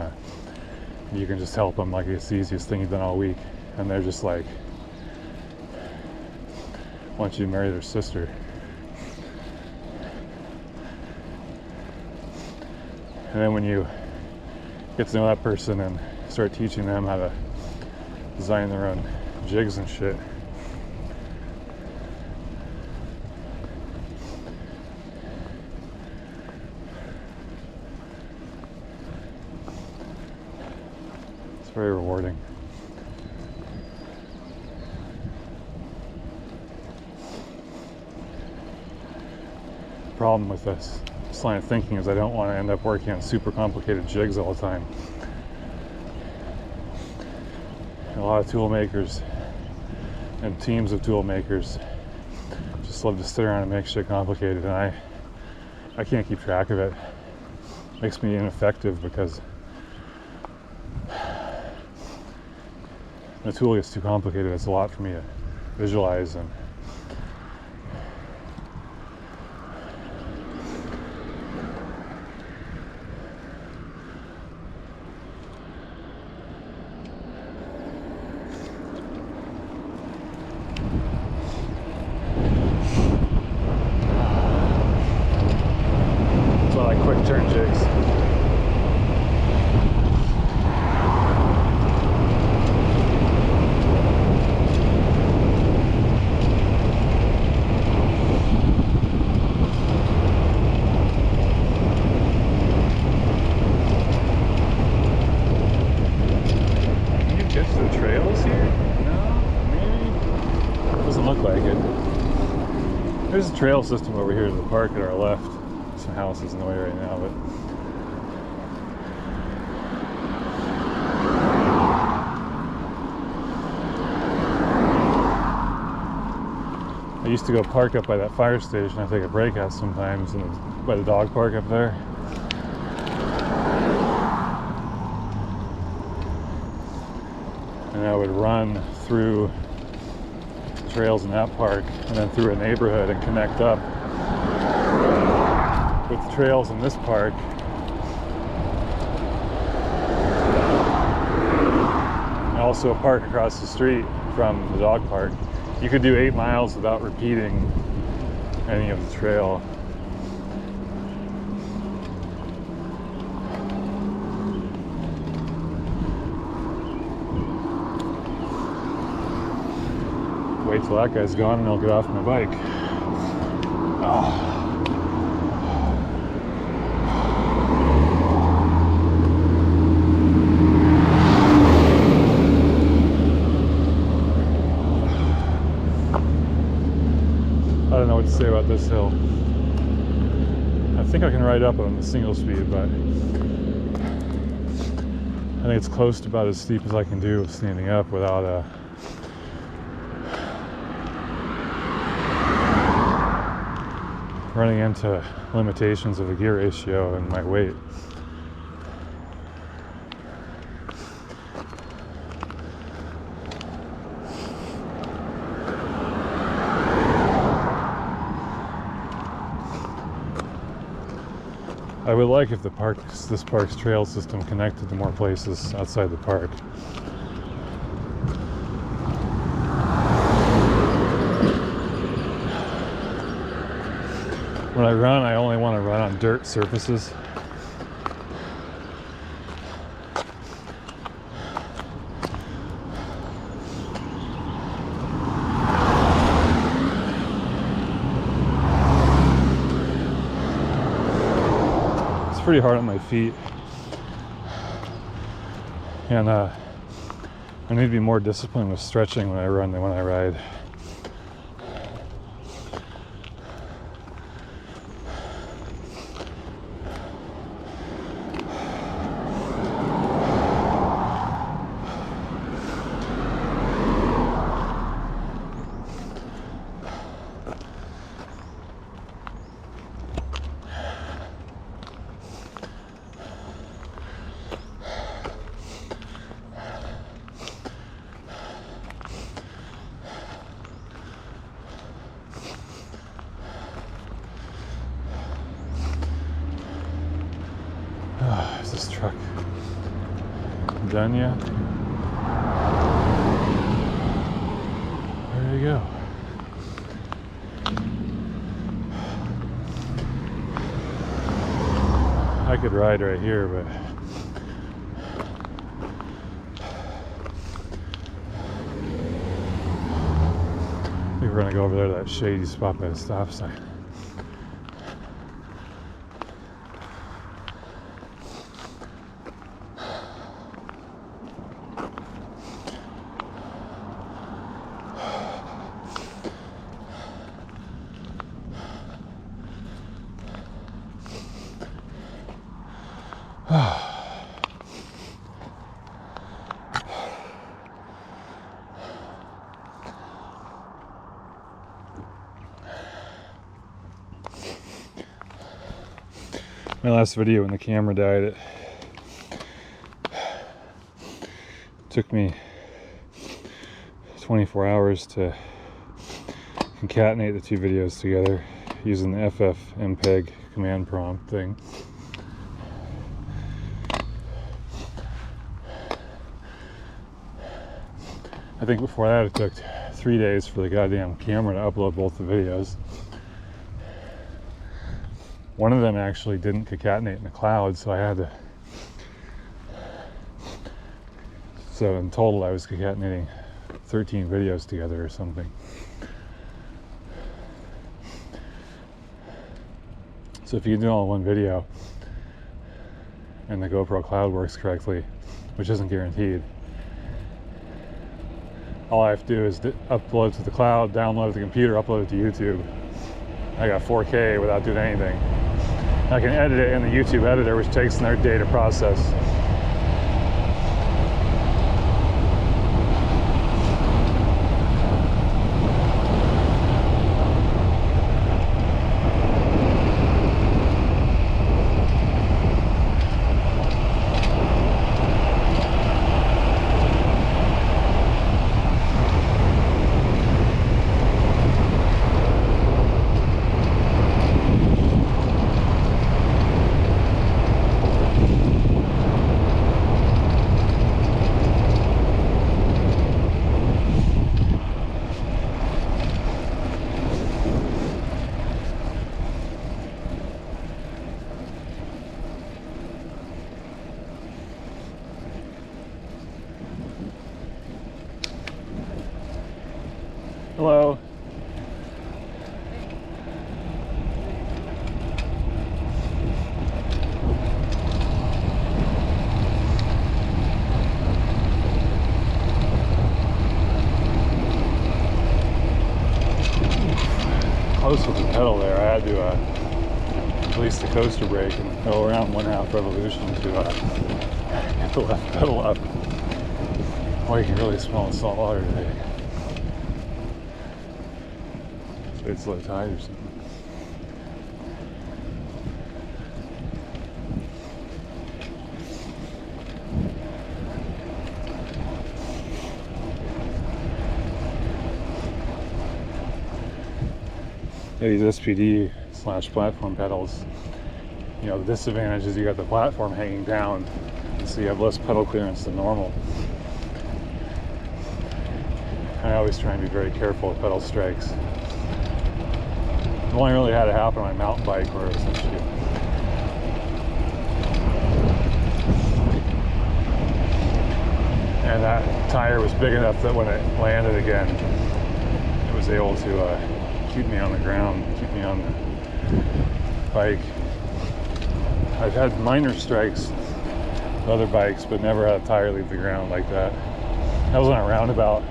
you can just help them like it's the easiest thing you've done all week, and they're just like, want you to marry their sister. And then when you get to know that person and start teaching them how to design their own jigs and shit, it's very rewarding. The problem with this line of thinking is I don't want to end up working on super complicated jigs all the time. And a lot of tool makers and teams of tool makers just love to sit around and make shit complicated, and I can't keep track of it. It makes me ineffective because the tool gets too complicated. It's a lot for me to visualize, and turn jigs. Can you get to the trails here? No? Maybe? Doesn't look like it. There's a trail system over here to the park at our left. some houses in the way right now, but I used to go park up by that fire station. I take a break out sometimes by the dog park up there. And I would run through trails in that park and then through a neighborhood and connect up with the trails in this park. And also a park across the street from the dog park. You could do 8 miles without repeating any of the trail. Wait till that guy's gone and I'll get off my bike. Oh. I don't know what to say about this hill. I think I can ride up on the single speed, but I think it's close to about as steep as I can do standing up without running into limitations of the gear ratio and my weight. I would like if this park's trail system connected to more places outside the park. When I run, I only want to run on dirt surfaces. It's pretty hard on my feet. And I need to be more disciplined with stretching when I run than when I ride. Is this truck done yet? Where did he go? I could ride right here, but I think we're gonna go over there to that shady spot by the stop sign. My last video when the camera died, it took me 24 hours to concatenate the two videos together using the FFmpeg command prompt thing. I think before that it took 3 days for the goddamn camera to upload both the videos. One of them actually didn't concatenate in the cloud, so I had to... So in total I was concatenating 13 videos together or something. So if you can do it all in one video, and the GoPro cloud works correctly, which isn't guaranteed, all I have to do is upload to the cloud, download to the computer, upload it to YouTube. I got 4K without doing anything. I can edit it in the YouTube editor, which takes their day to process. Hello. Close with the pedal there. I had to release the coaster brake and go around 1/2 revolution to get the left pedal up. Oh, you can really smell the salt water today. It's low tide or something. Yeah, these SPD / platform pedals, you know, the disadvantage is you got the platform hanging down, so you have less pedal clearance than normal. I always try and be very careful with pedal strikes. I've only really had it happen on my mountain bike where it was an issue. And that tire was big enough that when it landed again, it was able to keep me on the ground, keep me on the bike. I've had minor strikes with other bikes, but never had a tire leave the ground like that. That was on a roundabout.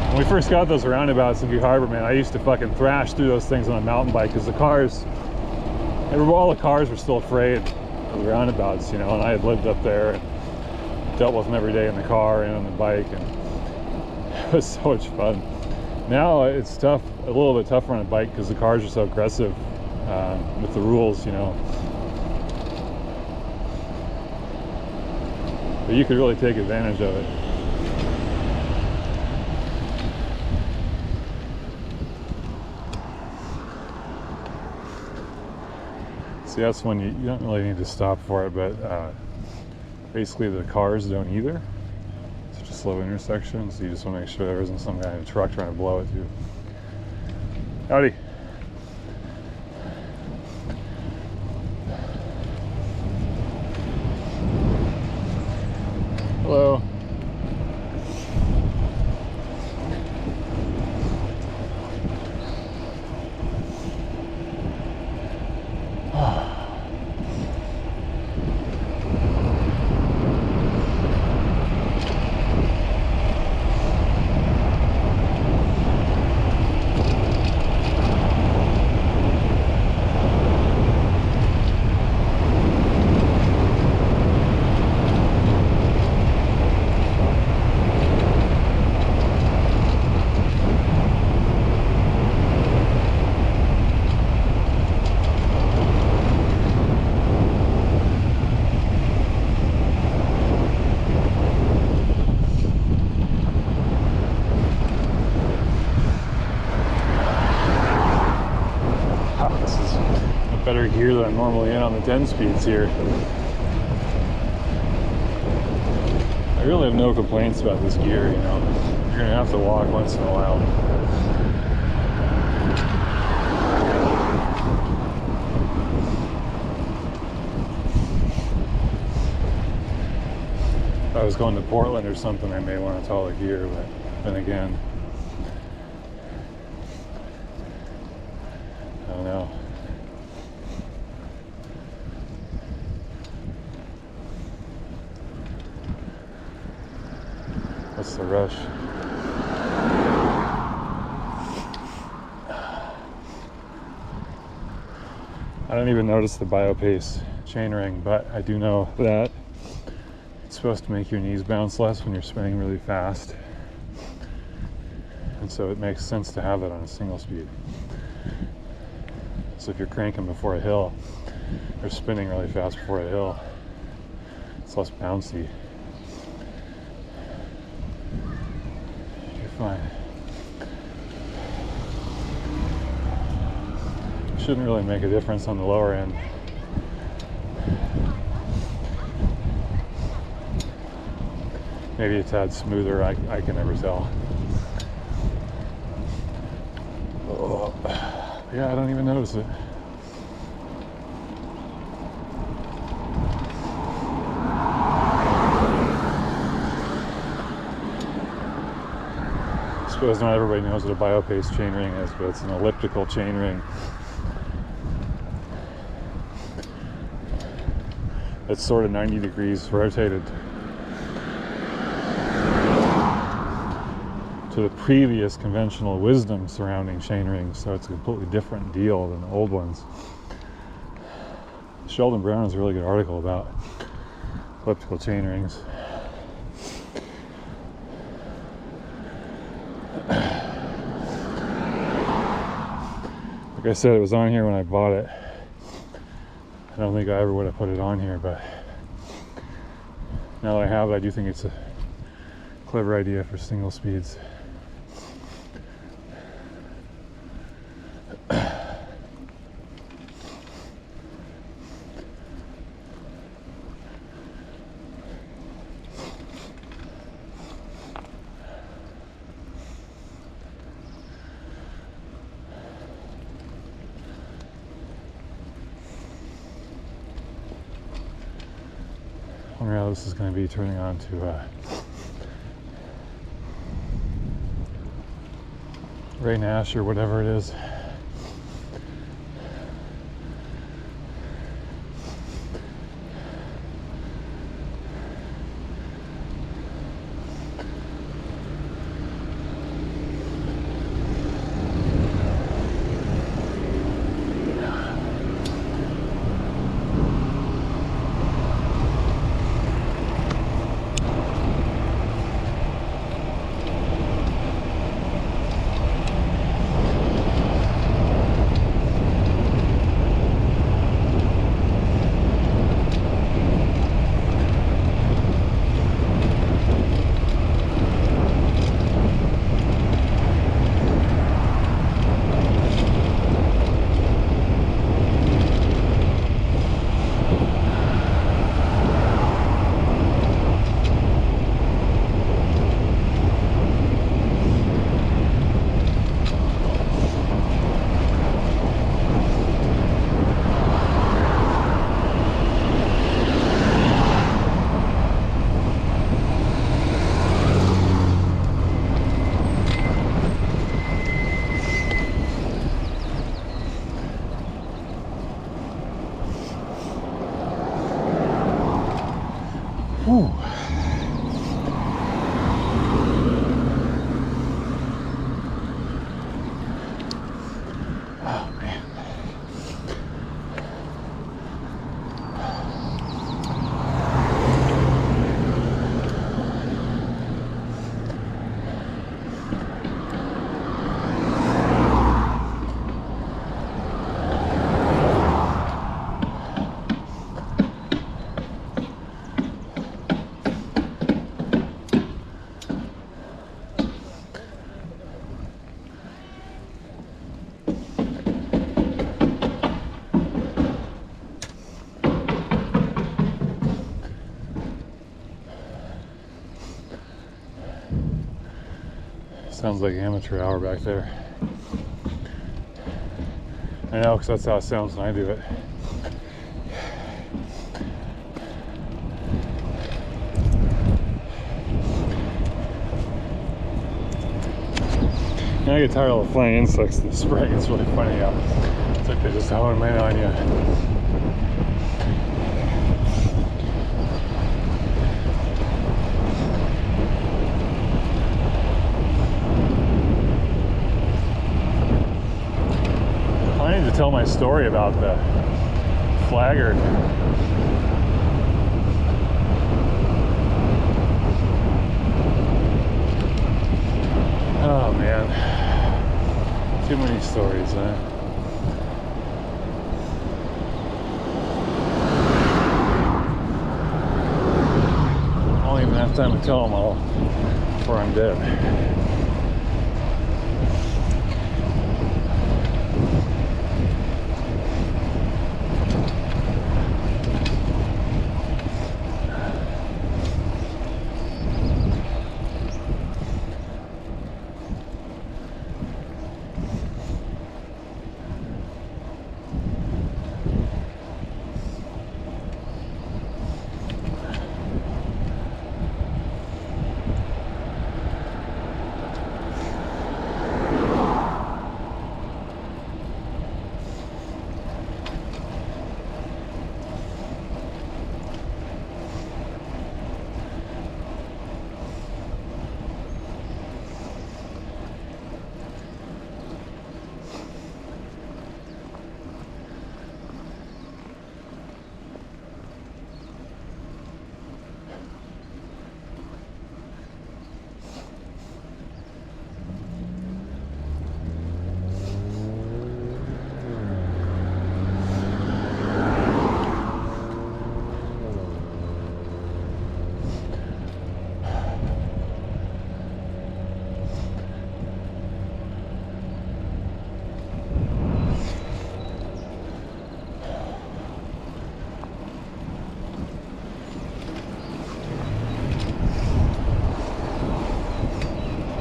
When we first got those roundabouts in Gig Harbor, man, I used to fucking thrash through those things on a mountain bike because the cars, all the cars were still afraid of the roundabouts, you know, and I had lived up there and dealt with them every day in the car and on the bike, and it was so much fun. Now it's tough, a little bit tougher on a bike because the cars are so aggressive with the rules, you know. But you could really take advantage of it. See, that's when you don't really need to stop for it, but basically the cars don't either. It's such a slow intersection, so you just want to make sure there isn't some guy in a truck trying to blow at you. Howdy. Hello. Better gear than I'm normally in on the 10 speeds here. I really have no complaints about this gear, you know. You're gonna have to walk once in a while. If I was going to Portland or something, I may want a taller gear, but then again, I don't know. What's the rush? I don't even notice the BioPace chainring, but I do know that it's supposed to make your knees bounce less when you're spinning really fast. And so it makes sense to have that on a single speed. So if you're cranking before a hill, or spinning really fast before a hill, it's less bouncy. You're fine. Shouldn't really make a difference on the lower end. Maybe a tad smoother, I can never tell. Oh, yeah, I don't even notice it. I suppose not everybody knows what a BioPace chainring is, but it's an elliptical chainring. It's sort of 90 degrees rotated to the previous conventional wisdom surrounding chainrings, so it's a completely different deal than the old ones. Sheldon Brown has a really good article about elliptical chainrings. Like I said, it was on here when I bought it. I don't think I ever would have put it on here, but now that I have it, I do think it's a clever idea for single speeds. I wonder how this is going to be turning on to Ray Nash or whatever it is. Whew. Oh man. Sounds like amateur hour back there. I know, because that's how it sounds when I do it. And I get tired of the flying insects in the spring. It's really funny how it's like they're just honing in on you. need to tell my story about the flagger. Oh man, too many stories, huh? I won't even have time to tell them all before I'm dead.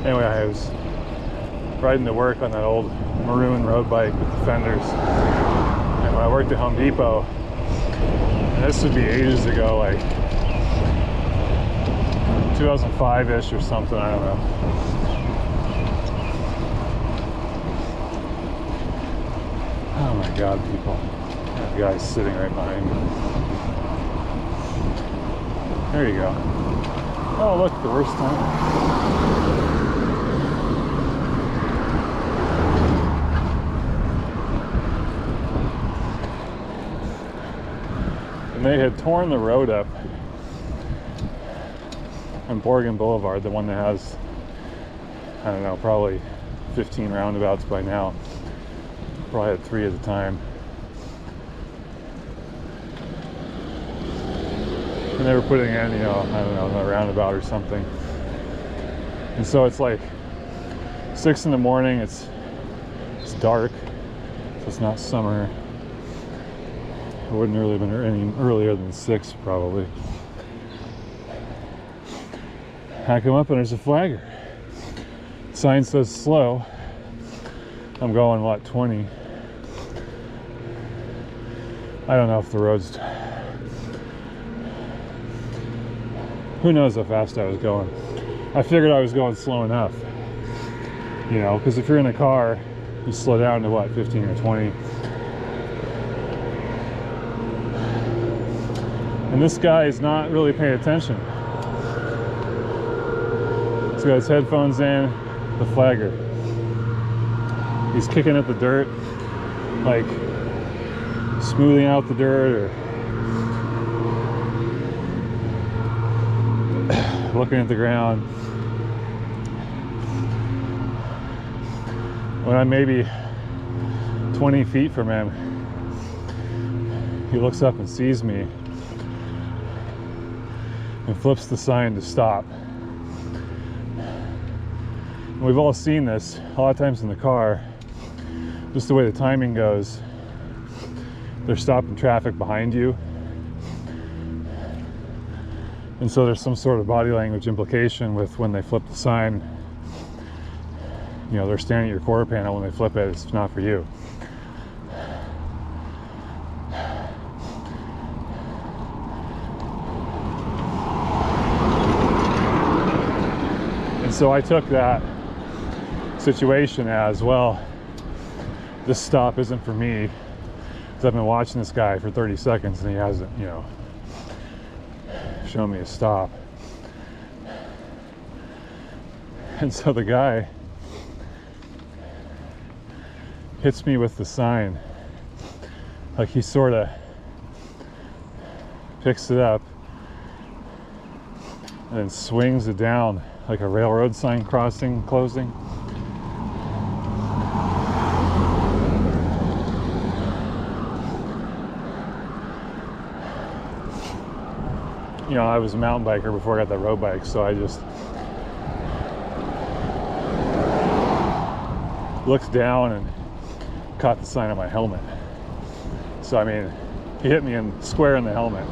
Anyway, I was riding to work on that old maroon road bike with the fenders. And when I worked at Home Depot, and this would be ages ago, like 2005-ish or something, I don't know. Oh my God, people. That guy's sitting right behind me. There you go. Oh, look, the worst time. And they had torn the road up on Borgen Boulevard, the one that has, I don't know, probably 15 roundabouts by now. Probably had 3 at the time. And they were putting in, you know, I don't know, a roundabout or something. And so it's like 6 in the morning, it's dark, so it's not summer. It wouldn't really have been any earlier than 6 probably. I come up and there's a flagger. Sign says slow. I'm going, what, 20? I don't know if the road's... Who knows how fast I was going. I figured I was going slow enough. You know, because if you're in a car, you slow down to what, 15 or 20. And this guy is not really paying attention. He's got his headphones in, the flagger. He's kicking at the dirt, like smoothing out the dirt or looking at the ground. When I'm maybe 20 feet from him, he looks up and sees me and flips the sign to stop. And we've all seen this a lot of times in the car, just the way the timing goes. They're stopping traffic behind you, and so there's some sort of body language implication with when they flip the sign. You know, they're standing at your quarter panel when they flip it, it's not for you. So I took that situation as, well, this stop isn't for me, because I've been watching this guy for 30 seconds and he hasn't, you know, shown me a stop. And so the guy hits me with the sign Like he sort of picks it up and then swings it down like a railroad sign crossing, closing. You know, I was a mountain biker before I got that road bike, so I just looked down and caught the sign on my helmet. So I mean, he hit me square in the helmet.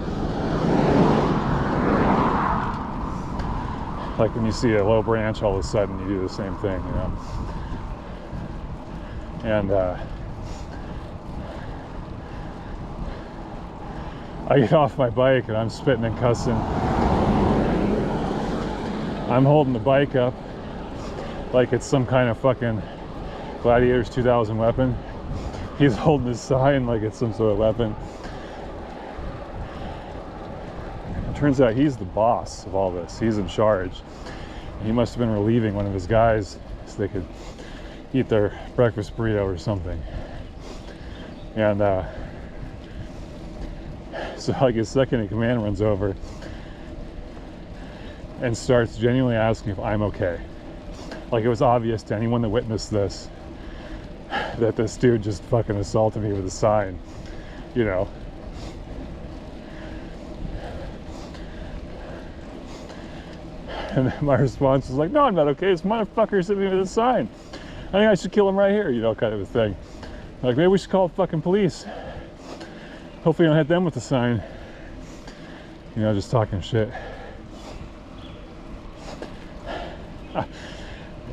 Like when you see a low branch, all of a sudden you do the same thing, you know. And I get off my bike and I'm spitting and cussing. I'm holding the bike up like it's some kind of fucking Gladiators 2000 weapon. He's holding his sign like it's some sort of weapon. It turns out he's the boss of all this. He's in charge. He must have been relieving one of his guys so they could eat their breakfast burrito or something. And so like his second in command runs over and starts genuinely asking if I'm okay. Like it was obvious to anyone that witnessed this that this dude just fucking assaulted me with a sign, you know. And my response was like, no, I'm not okay. This motherfucker hit me with a sign. I think I should kill him right here, you know, kind of a thing. Like, maybe we should call the fucking police. Hopefully you don't hit them with the sign. You know, just talking shit.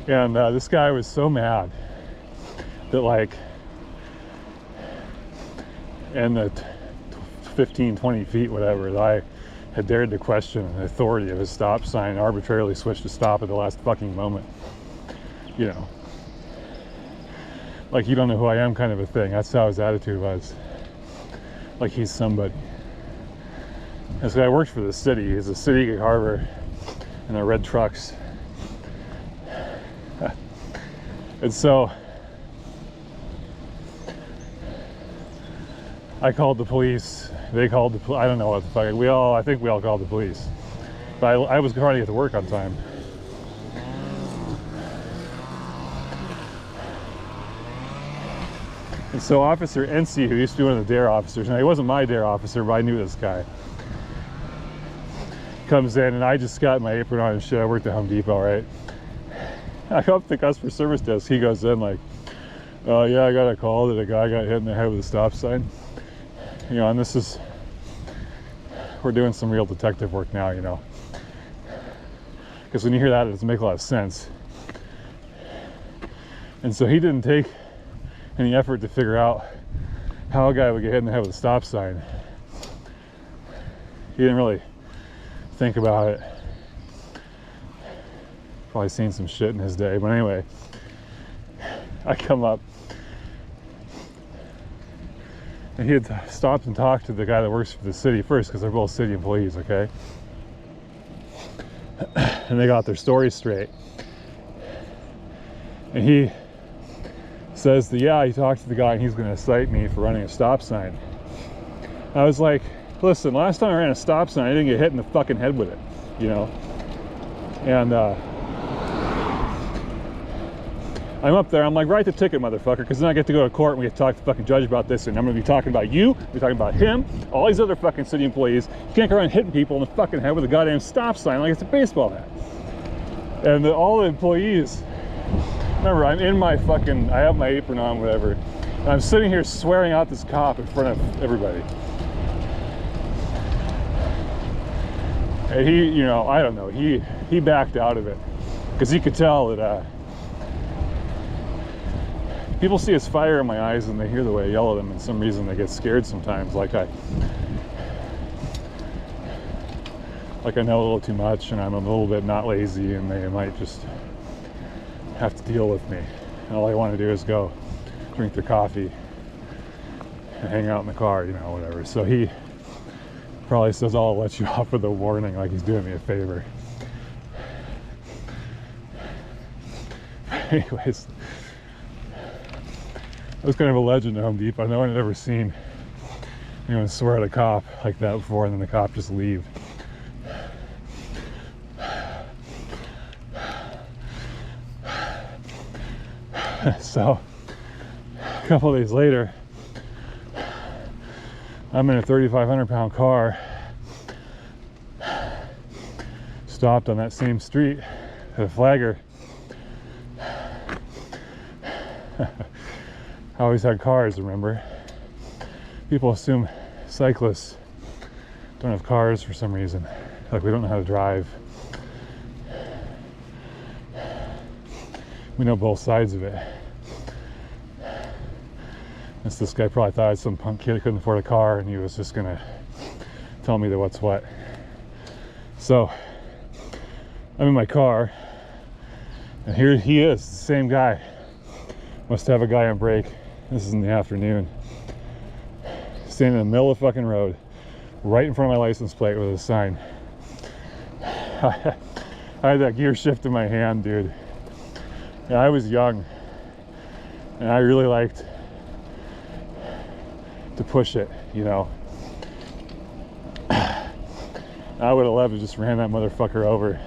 And this guy was so mad that, like, in the 15, 20 feet, whatever, that I had dared to question the authority of his stop sign, arbitrarily switched to stop at the last fucking moment. You know, like, you don't know who I am kind of a thing. That's how his attitude was. Like he's somebody. This guy works for the city. He's a city Gig Harbor in the red trucks. And so I called the police. They called the police. I don't know what the fuck. I think we all called the police. But I was trying to get to work on time. And so Officer NC, who used to be one of the DARE officers, now he wasn't my DARE officer, but I knew this guy, comes in, and I just got my apron on and shit. I worked at Home Depot, right? I go up to the customer service desk. He goes in like, oh yeah, I got a call that a guy got hit in the head with a stop sign. You know, and this is, we're doing some real detective work now, you know. Because when you hear that, it doesn't make a lot of sense. And so he didn't take any effort to figure out how a guy would get hit in the head with a stop sign. He didn't really think about it. Probably seen some shit in his day, but anyway, I come up and he had stopped and talked to the guy that works for the city first, because they're both city employees, okay? And they got their story straight. And he says that, yeah, he talked to the guy and he's going to cite me for running a stop sign. I was like, listen, last time I ran a stop sign, I didn't get hit in the fucking head with it, you know? And I'm up there, I'm like, write the ticket, motherfucker, because then I get to go to court and we get to talk to the fucking judge about this, and I'm going to be talking about you, we're talking about him, all these other fucking city employees. You can't go around hitting people in the fucking head with a goddamn stop sign like it's a baseball bat. And all the employees, remember, I'm in my fucking, I have my apron on, whatever, and I'm sitting here swearing out this cop in front of everybody. And he, you know, I don't know, he backed out of it, because he could tell that people see his fire in my eyes and they hear the way I yell at them, and for some reason they get scared sometimes, like I know a little too much and I'm a little bit not lazy, and they might just have to deal with me. And all I want to do is go drink their coffee and hang out in the car, you know, whatever. So he probably says, oh, I'll let you off with a warning, like he's doing me a favor. Anyways, I was kind of a legend at Home Depot. No one had ever seen anyone swear at a cop like that before and then the cop just leave. So a couple of days later, I'm in a 3,500-pound car, stopped on that same street at a flagger. I always had cars, remember? People assume cyclists don't have cars for some reason. Like we don't know how to drive. We know both sides of it. This guy probably thought I was some punk kid who couldn't afford a car and he was just gonna tell me that what's what. So I'm in my car and here he is, the same guy. Must have a guy on break. This is in the afternoon. Standing in the middle of the fucking road, right in front of my license plate with a sign. I had that gear shift in my hand, dude. And I was young and I really liked to push it, you know. I would have loved to just ran that motherfucker over.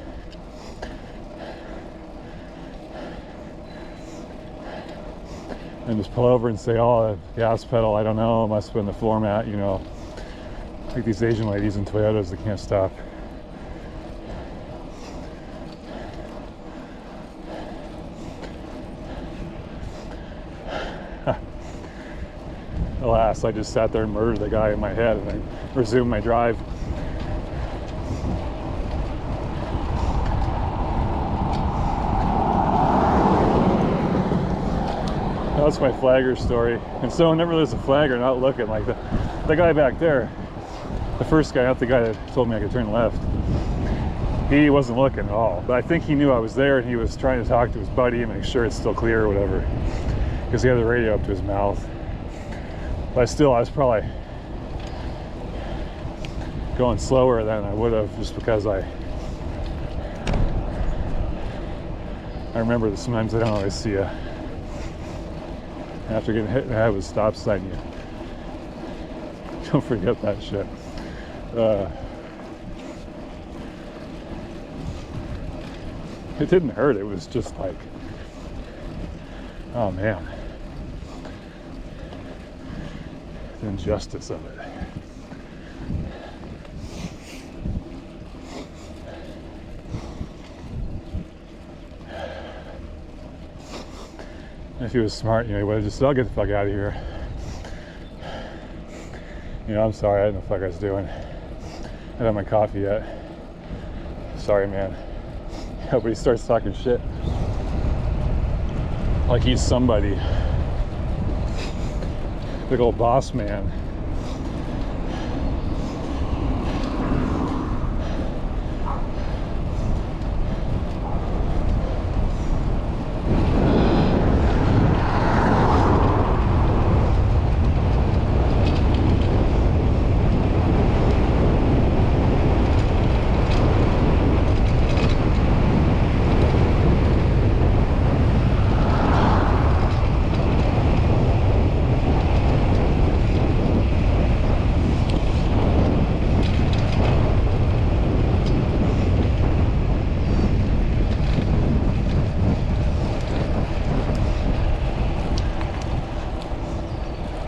And just pull over and say, oh, gas pedal, I don't know, it must have been the floor mat, you know. Like these Asian ladies in Toyotas that can't stop. Alas, I just sat there and murdered the guy in my head and I resumed my drive. That's my flagger story. And so whenever there's a flagger not looking, like the guy back there, the first guy, not the guy that told me I could turn left, he wasn't looking at all. But I think he knew I was there and he was trying to talk to his buddy and make sure it's still clear or whatever, because he had the radio up to his mouth. But still, I was probably going slower than I would have, just because I remember that sometimes I don't always see a, after getting hit in the head with a stop sign, you don't forget that shit. It didn't hurt, it was just like, oh man, the injustice of it. If he was smart, you know, he would have just said, I'll get the fuck out of here. You know, I'm sorry, I didn't know what the fuck I was doing. I didn't have my coffee yet. Sorry, man. Yeah, but he starts talking shit. Like he's somebody. Big old boss man.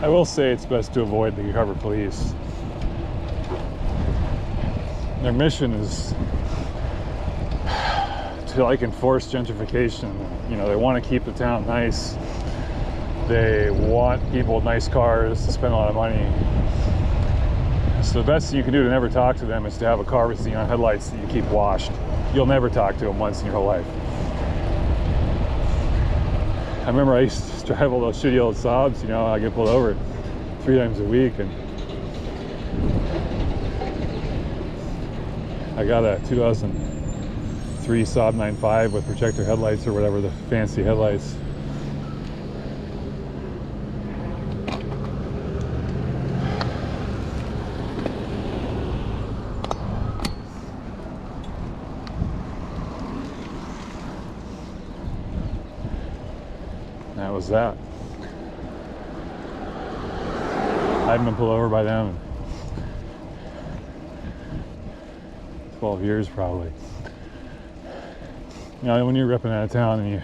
I will say it's best to avoid the Gig Harbor police. Their mission is to like enforce gentrification. You know, they want to keep the town nice. They want people with nice cars to spend a lot of money. So the best thing you can do to never talk to them is to have a car with xenon headlights that you keep washed. You'll never talk to them once in your whole life. I remember I used to drive all those shitty old Saabs, you know, I get pulled over 3 times a week, and I got a 2003 Saab 9.5 with projector headlights or whatever, the fancy headlights. That was that. hadn't been pulled over by them in 12 years probably. You know, when you're ripping out of town and you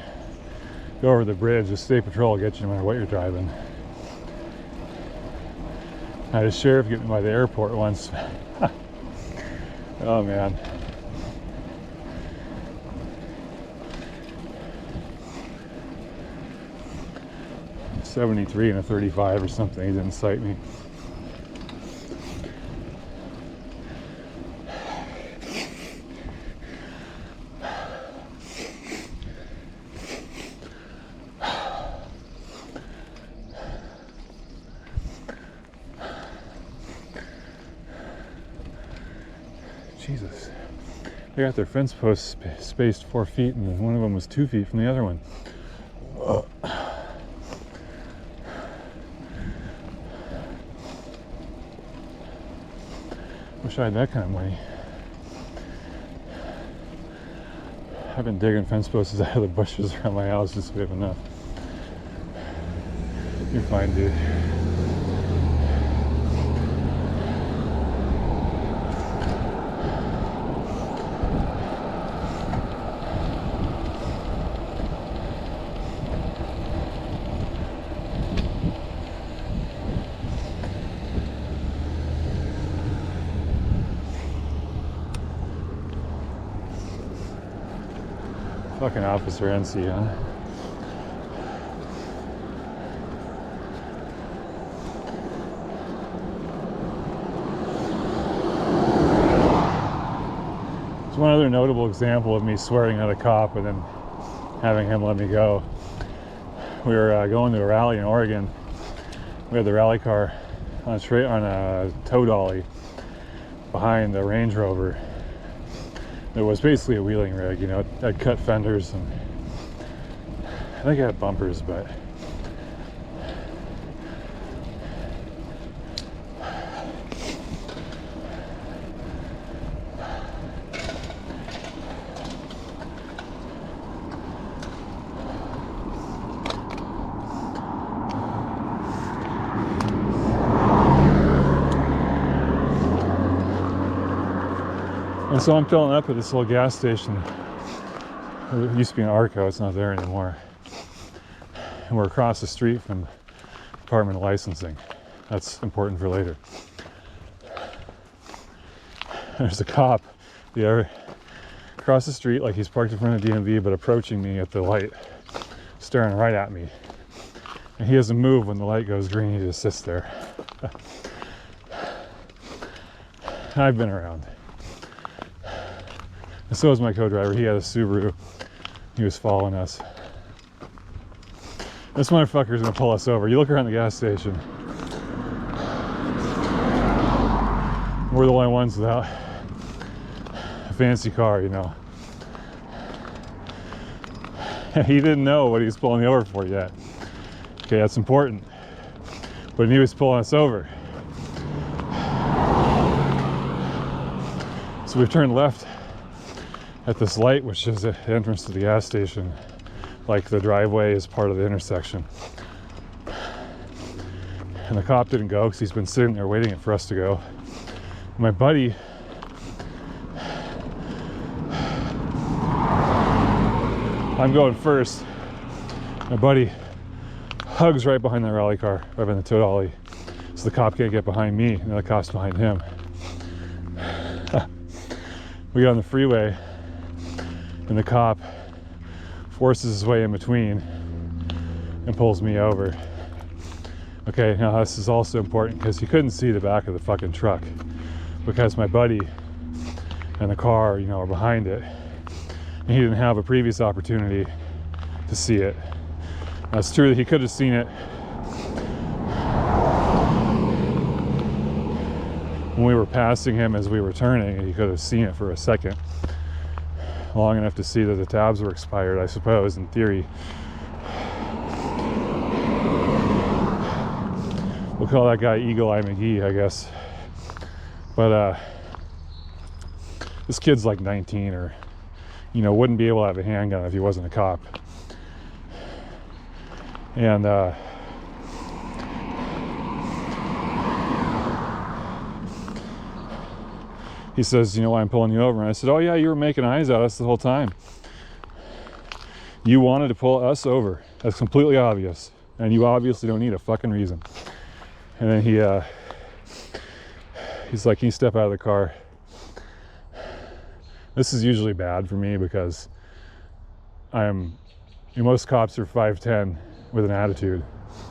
go over the bridge, the state patrol will get you no matter what you're driving. I had a sheriff get me by the airport once. Oh man. $73 and a 35 or something. He didn't cite me. Jesus. They got their fence posts spaced 4 feet, and one of them was 2 feet from the other one. Wish I had that kind of money. I've been digging fence posts out of the bushes around my house just so we have enough. You're fine, dude. Fucking Officer NC, huh? There's one other notable example of me swearing at a cop and then having him let me go. We were going to a rally in Oregon. We had the rally car on a tow dolly behind the Range Rover. It was basically a wheeling rig, you know. It had cut fenders and I think it had bumpers, but and so I'm filling up at this little gas station. It used to be an Arco, it's not there anymore. And we're across the street from Department of Licensing. That's important for later. There's a cop across the street, like he's parked in front of DMV, but approaching me at the light, staring right at me. And he doesn't move when the light goes green, he just sits there. I've been around. And so was my co-driver. He had a Subaru. He was following us. This motherfucker's gonna pull us over. You look around the gas station. We're the only ones without a fancy car, you know. He didn't know what he was pulling me over for yet. Okay, that's important. But he was pulling us over. So we've turned left at this light, which is the entrance to the gas station. Like the driveway is part of the intersection. And the cop didn't go because he's been sitting there waiting for us to go. My buddy I'm going first. My buddy hugs right behind the rally car, right behind the tow dolly. So the cop can't get behind me, and the cop's behind him. We get on the freeway, and the cop forces his way in between and pulls me over. Okay, now this is also important because he couldn't see the back of the fucking truck because my buddy and the car, you know, are behind it. And he didn't have a previous opportunity to see it. Now, it's true that he could have seen it when we were passing him as we were turning, and he could have seen it for a second. Long enough to see that the tabs were expired, I suppose, in theory. We'll call that guy Eagle Eye McGee, I guess. But this kid's like 19, or, you know, wouldn't be able to have a handgun if he wasn't a cop. And he says, you know why I'm pulling you over? And I said, oh yeah, you were making eyes at us the whole time. You wanted to pull us over. That's completely obvious. And you obviously don't need a fucking reason. And then he's like, can you step out of the car? This is usually bad for me because most cops are 5'10" with an attitude.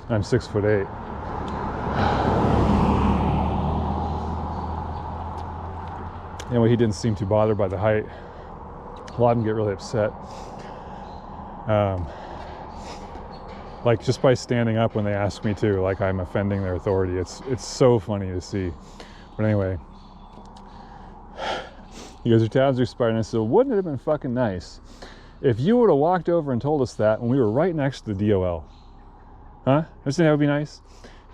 I'm 6'8". Anyway, he didn't seem too bothered by the height. A lot of them get really upset. Like just by standing up when they ask me to, like I'm offending their authority. It's so funny to see. But anyway, he goes, your tabs are expired. And I said, wouldn't it have been fucking nice if you would have walked over and told us that when we were right next to the DOL? Huh? I said that would be nice.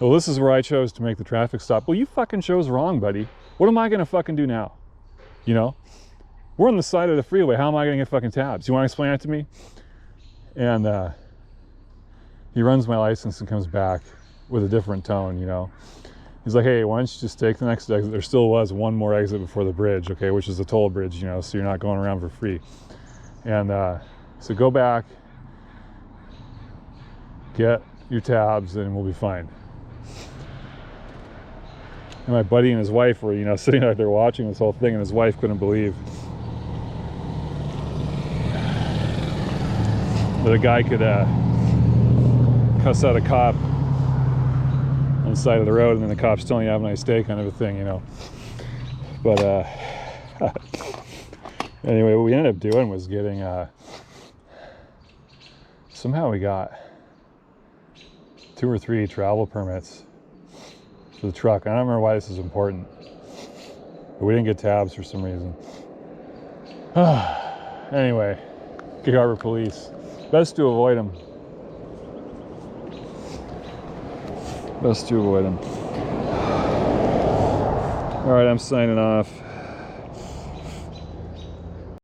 Well, this is where I chose to make the traffic stop. Well, you fucking chose wrong, buddy. What am I gonna fucking do now? You know? We're on the side of the freeway. How am I gonna get fucking tabs? You wanna explain that to me? And he runs my license and comes back with a different tone, you know? He's like, hey, why don't you just take the next exit? There still was one more exit before the bridge, okay, which is the toll bridge, you know, so you're not going around for free. And so go back, get your tabs, and we'll be fine. And my buddy and his wife were, you know, sitting out there watching this whole thing, and his wife couldn't believe that a guy could cuss out a cop on the side of the road, and then the cop's telling you have a nice day, kind of a thing, you know. But anyway, what we ended up doing was getting somehow we got 2 or 3 travel permits for the truck. I don't remember why this is important, but we didn't get tabs for some reason. Anyway, Gig Harbor Police, best to avoid them. Best to avoid them. All right, I'm signing off.